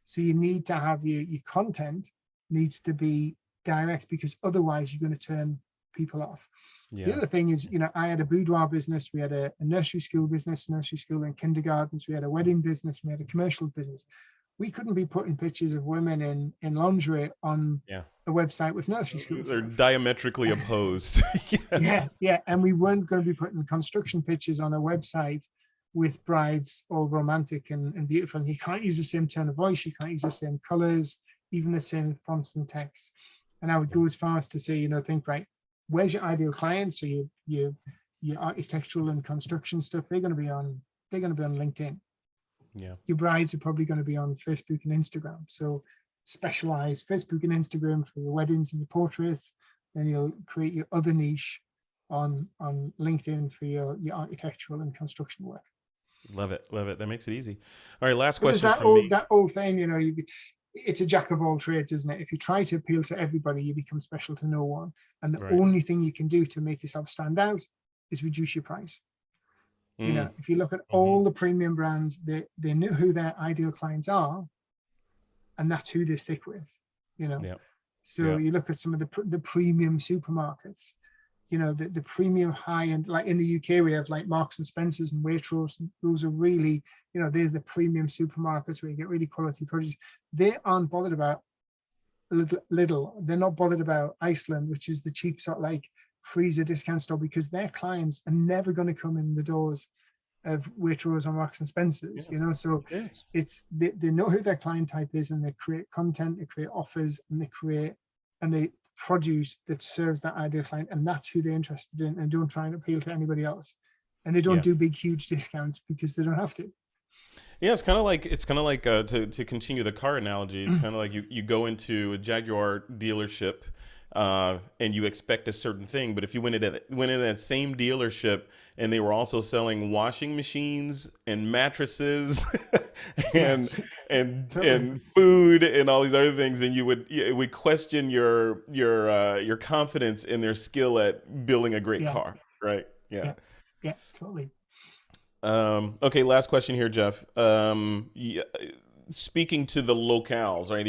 So you need to have your content needs to be direct, because otherwise you're going to turn people off. The Yeah. other thing is, I had a boudoir business, we had a nursery school business, nursery school and kindergartens, we had a wedding business, we had a commercial business. We couldn't be putting pictures of women in lingerie on Yeah. a website with nursery school They're stuff. diametrically opposed. Yeah. Yeah. And we weren't going to be putting construction pictures on a website with brides all romantic and beautiful. And you can't use the same tone of voice, you can't use the same colors, even the same fonts and text. And I would go as far as to say, think, right, where's your ideal client? So your architectural and construction stuff, they're going to be on LinkedIn. Yeah. Your brides are probably going to be on Facebook and Instagram. So specialize Facebook and Instagram for your weddings and your portraits. Then you'll create your other niche on LinkedIn for your architectural and construction work. Love it. Love it. That makes it easy. All right. Last But there's question from me. that old thing, it's a jack of all trades, isn't it? If you try to appeal to everybody, you become special to no one. And the Right. only thing you can do to make yourself stand out is reduce your price. If you look at all the premium brands, they know who their ideal clients are, and that's who they stick with. Yeah. So Yeah. you look at some of the premium supermarkets, the premium high end, like in the UK, we have like Marks and Spencers and Waitrose. And those are really, they're the premium supermarkets where you get really quality produce. They aren't bothered about little. They're not bothered about Iceland, which is the cheap sort of like freezer discount store, because their clients are never going to come in the doors of Waitrose or Marks and Spencers. So Yes. it's they know who their client type is, and they create content, they create offers, and they produce that serves that ideal client, and that's who they're interested in, and don't try and appeal to anybody else. And they don't do big huge discounts because they don't have to. Yeah, it's kind of like to continue the car analogy. It's kind of like you go into a Jaguar dealership and you expect a certain thing, but if you went in that same dealership and they were also selling washing machines and mattresses and and food and all these other things, and it would question your confidence in their skill at building a great car, right? Yeah. Yeah, totally. Okay, last question here, Jeff. Speaking to the locales, right?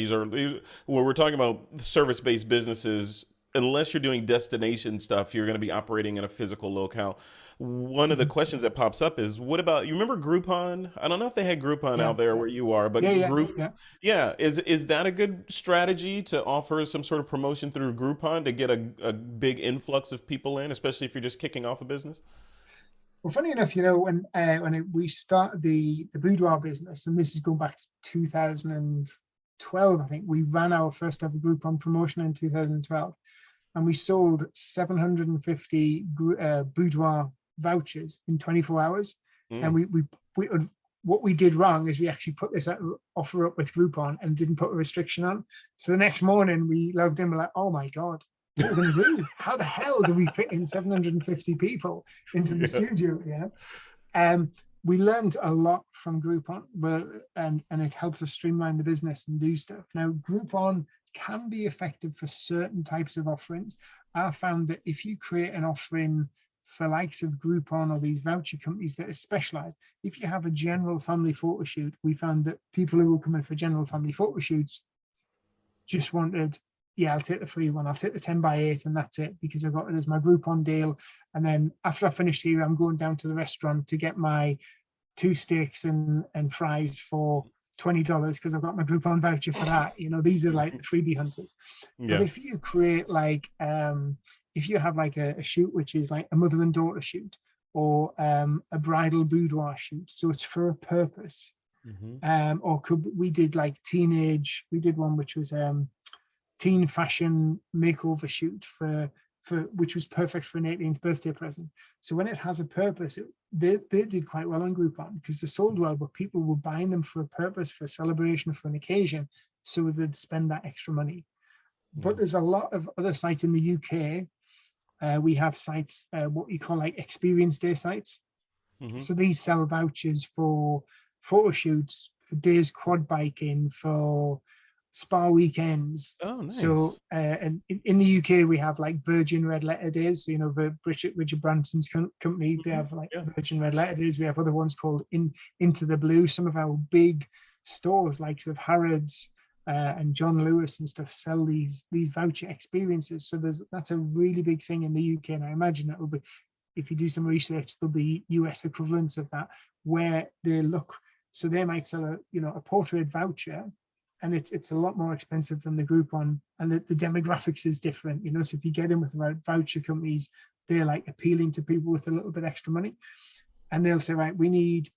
When we're talking about service-based businesses, unless you're doing destination stuff, you're going to be operating in a physical locale. One of the questions that pops up is, what about, you remember Groupon? I don't know if they had Groupon out there where you are, but is that a good strategy to offer some sort of promotion through Groupon to get a big influx of people in, especially if you're just kicking off a business? Well, funny enough, when we started the boudoir business, and this is going back to 2012, I think we ran our first ever Groupon promotion in 2012, and we sold 750 boudoir vouchers in 24 hours. And what we did wrong is we actually put this offer up with Groupon and didn't put a restriction on. So the next morning we logged in, we're like, oh my God, what are we going to do? How the hell do we fit in 750 people into the studio? We learned a lot from Groupon, and it helps us streamline the business and do stuff. Now, Groupon can be effective for certain types of offerings. I found that if you create an offering for likes of Groupon or these voucher companies that are specialized, if you have a general family photo shoot, we found that people who were coming for general family photo shoots just wanted, I'll take the free one, I'll take the 10x8 and that's it, because I got it as my Groupon deal. And then after I finished here, I'm going down to the restaurant to get my 2 steaks and fries for $20 because I've got my Groupon voucher for that. These are like the freebie hunters. But if you create like, if you have like a shoot, which is like a mother and daughter shoot, or a bridal boudoir shoot, so it's for a purpose. We did like we did one which was teen fashion makeover shoot for which was perfect for an 18th birthday present. So when it has a purpose, they did quite well on Groupon because they sold well, but people were buying them for a purpose, for a celebration, for an occasion, so they'd spend that extra money. But there's a lot of other sites in the UK. We have sites, what you call like experience day sites. So these sell vouchers for photo shoots, for days quad biking, for spa weekends. Oh, nice. So and in the UK we have like Virgin Red Letter Days. Richard Branson's company, they have like Virgin Red Letter Days. We have other ones called Into the Blue. Some of our big stores, like of Harrods and John Lewis and stuff sell these voucher experiences. So that's a really big thing in the UK, and I imagine that will be, if you do some research, there'll be US equivalents of that where they look. So they might sell a portrait voucher, and it's a lot more expensive than the Groupon, and the demographics is different. So if you get in with the right voucher companies, they're like appealing to people with a little bit extra money, and they'll say, right, we need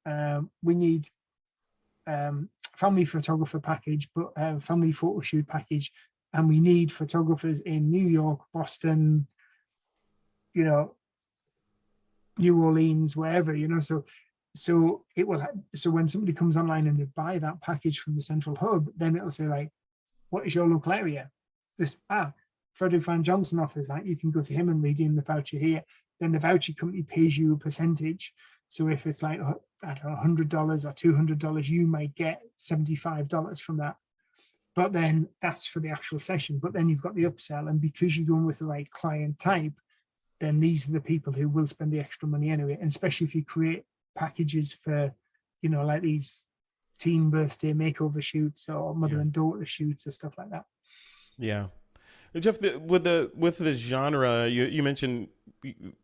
family photographer package, but family photo shoot package, and we need photographers in New York, Boston, New Orleans, wherever. So it will. So when somebody comes online and they buy that package from the central hub, then it'll say, like, what is your local area? Frederick Van Johnson offers that. You can go to him and redeem the voucher here. Then the voucher company pays you a percentage. So if it's like, I don't know, $100 or $200, you might get $75 from that. But then that's for the actual session. But then you've got the upsell, and because you're going with the right client type, then these are the people who will spend the extra money anyway. And especially if you create packages for, like these teen birthday makeover shoots or mother and daughter shoots or stuff like that. Yeah. Jeff, with the genre, you mentioned you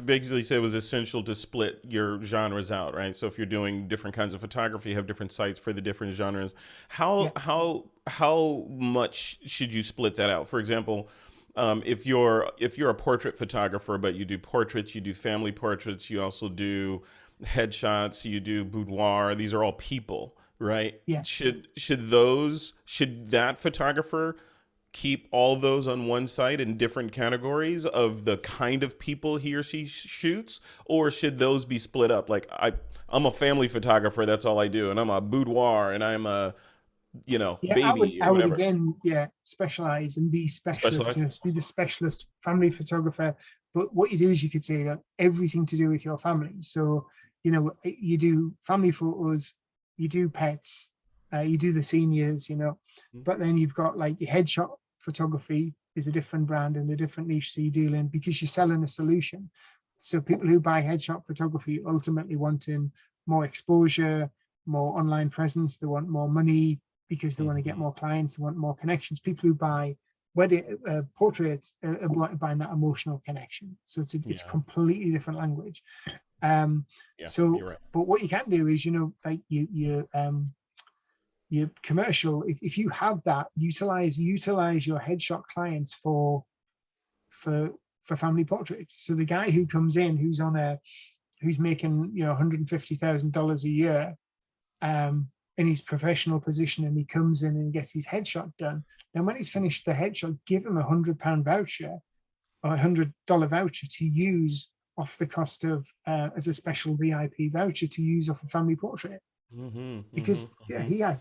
basically said it was essential to split your genres out, right? So if you're doing different kinds of photography, you have different sites for the different genres. How much should you split that out? For example, if you're a portrait photographer, but you do portraits, you do family portraits, you also do headshots, you do boudoir. These are all people, right? Yeah. Should that photographer keep all those on one site in different categories of the kind of people he or she shoots, or should those be split up? Like I'm a family photographer, that's all I do, and I'm a boudoir, and I'm a baby I or would whatever. again, specialize and be specialist. Specialize. Be the specialist family photographer. But what you do is you could say that everything to do with your family. So you do family photos, you do pets, you do the seniors. But then you've got like your headshot photography is a different brand and a different niche, so you deal in, because you're selling a solution. So people who buy headshot photography ultimately wanting more exposure, more online presence, they want more money because they want to get more clients, they want more connections. People who buy wedding portraits are buying that emotional connection. So it's completely different language. So you're right. but what you can do is, like your commercial, if you have that, utilize your headshot clients for family portraits. So the guy who comes in who's making $150,000 a year in his professional position, and he comes in and gets his headshot done, then when he's finished the headshot, give him £100 voucher or $100 voucher to use off the cost of as a special VIP voucher to use off a family portrait. Because he'll have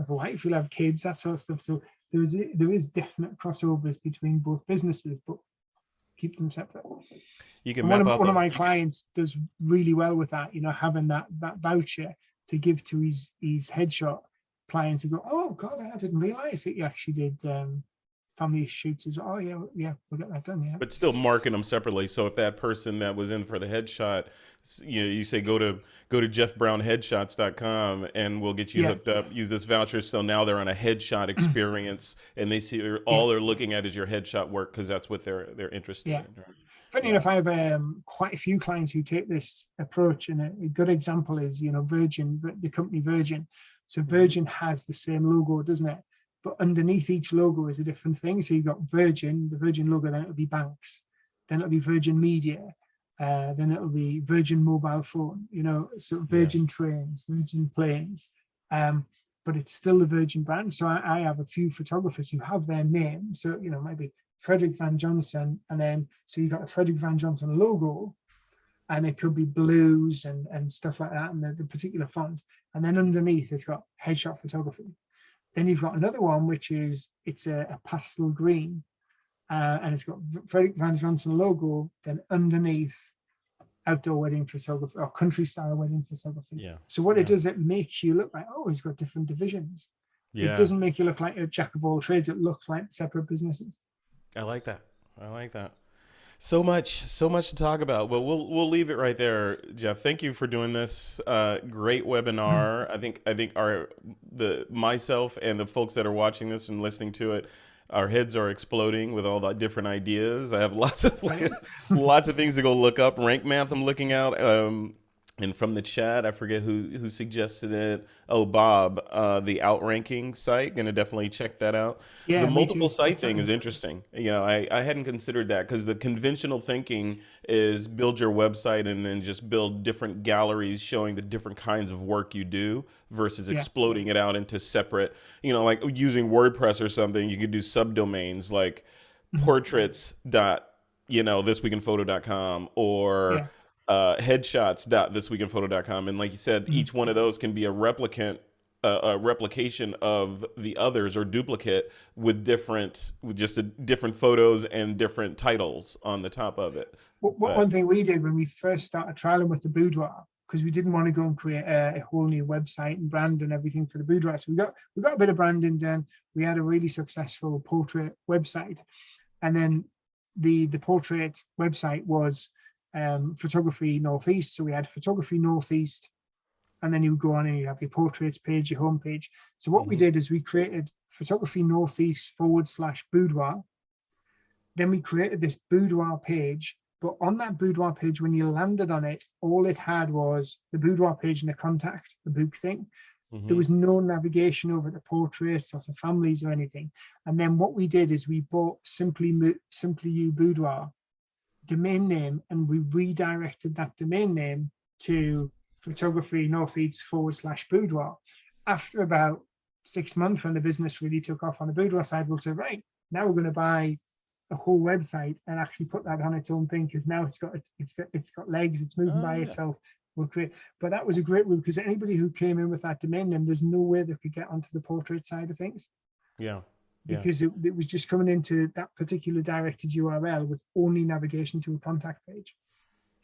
a wife, he'll have kids, that sort of stuff. So there is definite crossovers between both businesses, but keep them separate. You can map up one of my clients does really well with that, having that voucher to give to his headshot clients and go, oh God, I didn't realize that you actually did family shoots as well. Oh yeah, we'll get that done. Yeah. But still marking them separately. So if that person that was in for the headshot, you say go to jeffbrownheadshots.com and we'll get you hooked up. Use this voucher. So now they're on a headshot experience, and they see all they're looking at is your headshot work because that's what they're interested in. Right? Funny enough, I have quite a few clients who take this approach, and a good example is Virgin, the company Virgin. So Virgin has the same logo, doesn't it? But underneath each logo is a different thing. So you've got Virgin, the Virgin logo, then it'll be banks, then it'll be Virgin Media, then it'll be Virgin Mobile Phone, so Virgin Trains, Virgin Planes. But it's still the Virgin brand. So I have a few photographers who have their name. So, maybe Frederick Van Johnson, and then so you've got the Frederick Van Johnson logo, and it could be blues and stuff like that, and the particular font. And then underneath it's got headshot photography. Then you've got another one, which is it's a pastel green, and it's got Frederick Van Johnson logo. Then underneath, outdoor wedding photography or country style wedding photography. Yeah. So what it does, it makes you look like, oh, he's got different divisions. Yeah. It doesn't make you look like a jack of all trades. It looks like separate businesses. I like that. So much to talk about. Well, we'll leave it right there, Jeff. Thank you for doing this. Great webinar. I think our the myself and the folks that are watching this and listening to it, our heads are exploding with all the different ideas. I have Brilliant. lots of things to go look up. Rank math I'm looking out. And from the chat, I forget who suggested it. Oh, Bob, the outranking site. Gonna definitely check that out. The Yeah, me multiple too. site thing is Definitely. interesting. You know, I hadn't considered that because the conventional thinking is build your website and then just build different galleries showing the different kinds of work you do versus Yeah. exploding it out into separate, you know, like using WordPress or something, you could do subdomains like Mhm. portraits dot, you know, thisweekinphoto.com or Yeah. headshots.thisweekinphoto.com. And like you said, Mhm. each one of those can be a replication of the others or duplicate with just different photos and different titles on the top of it. One But thing we did when we first started trialing with the boudoir, because we didn't want to go and create a whole new website and brand and everything for the boudoir. So we got a bit of branding done. We had a really successful portrait website, and then the portrait website was photography northeast. So we had photography northeast, and then you would go on and you have your portraits page, your homepage. So what we mhm, did is we created photography northeast / boudoir. Then we created this boudoir page, but on that boudoir page, when you landed on it, all it had was the boudoir page and the contact, the book thing. There mhm, was no navigation over the portraits or the families or anything. And then what we did is we bought Simply You Boudoir domain name, and we redirected that domain name to photography northeast / boudoir. After about 6 months, when the business really took off on the boudoir side, we'll say, right, now we're going to buy a whole website and actually put that on its own thing, because now it's got legs, it's moving oh by yeah, itself. We'll create, but that was a great move because anybody who came in with that domain name, there's no way they could get onto the portrait side of things, yeah, yeah. because it was just coming into that particular directed URL with only navigation to a contact page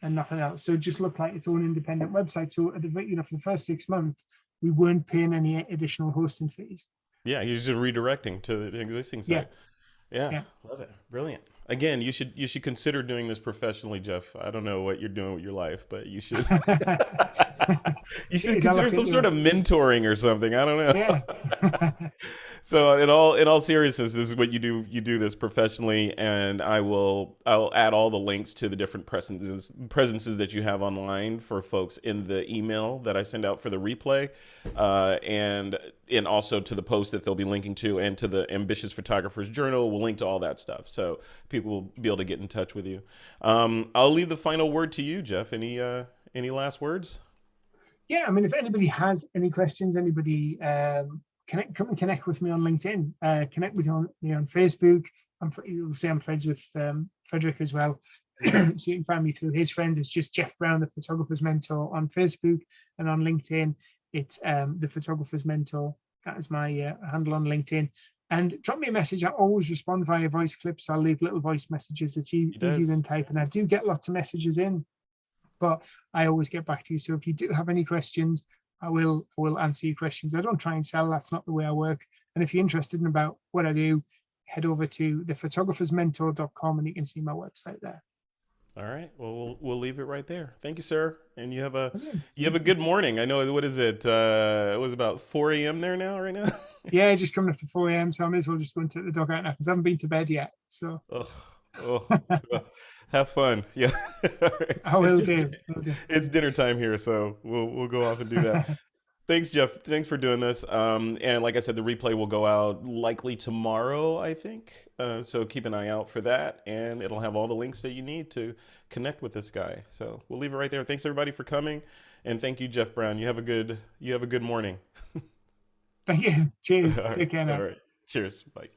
and nothing else. So it just looked like its own independent website. So at the for the first 6 months, we weren't paying any additional hosting fees. Yeah, you're just redirecting to the existing Yeah, site. Yeah, yeah. love it. Brilliant. Again, you should consider doing this professionally, Jeff. I don't know what you're doing with your life, but you should you should Is that consider look some into sort it? of mentoring or something. I don't know. Yeah. So in all seriousness, this is what you do. You do this professionally, and I'll add all the links to the different presences that you have online for folks in the email that I send out for the replay, and also to the post that they'll be linking to, and to the Ambitious Photographers Journal. We'll link to all that stuff, so people will be able to get in touch with you. I'll leave the final word to you, Jeff. Any last words? Yeah, I mean, if anybody has any questions, anybody come and connect with me on LinkedIn. Connect with me on Facebook. You'll see I'm friends with Frederick as well. So you can find me through his friends. It's just Jeff Brown, the Photographer's Mentor, on Facebook, and on LinkedIn, it's the Photographer's Mentor. That is my handle on LinkedIn. And drop me a message. I always respond via voice clips. I'll leave little voice messages. It's He easier than does. typing. I do get lots of messages in, but I always get back to you. So if you do have any questions, I will answer your questions. I don't try and sell. That's not the way I work. And if you're interested in about what I do, head over to thephotographersmentor.com and you can see my website there. All right. Well, we'll leave it right there. Thank you, sir. And Brilliant. you have a good morning. I know, what is it? It was about 4 a.m. there now, right now. Yeah, just coming up to 4 a.m. So I may as well just go and take the dog out now because I haven't been to bed yet. So Ugh, oh, well, have fun. Yeah. All right. I will do. Will do. It's dinner time here, so we'll go off and do that. Thanks, Jeff. Thanks for doing this. And like I said, the replay will go out likely tomorrow, I think. So keep an eye out for that, and it'll have all the links that you need to connect with this guy. So we'll leave it right there. Thanks everybody for coming, and thank you, Jeff Brown. You have a good morning. Thank you. Cheers. All right. Take care All now. right. Cheers. Bye.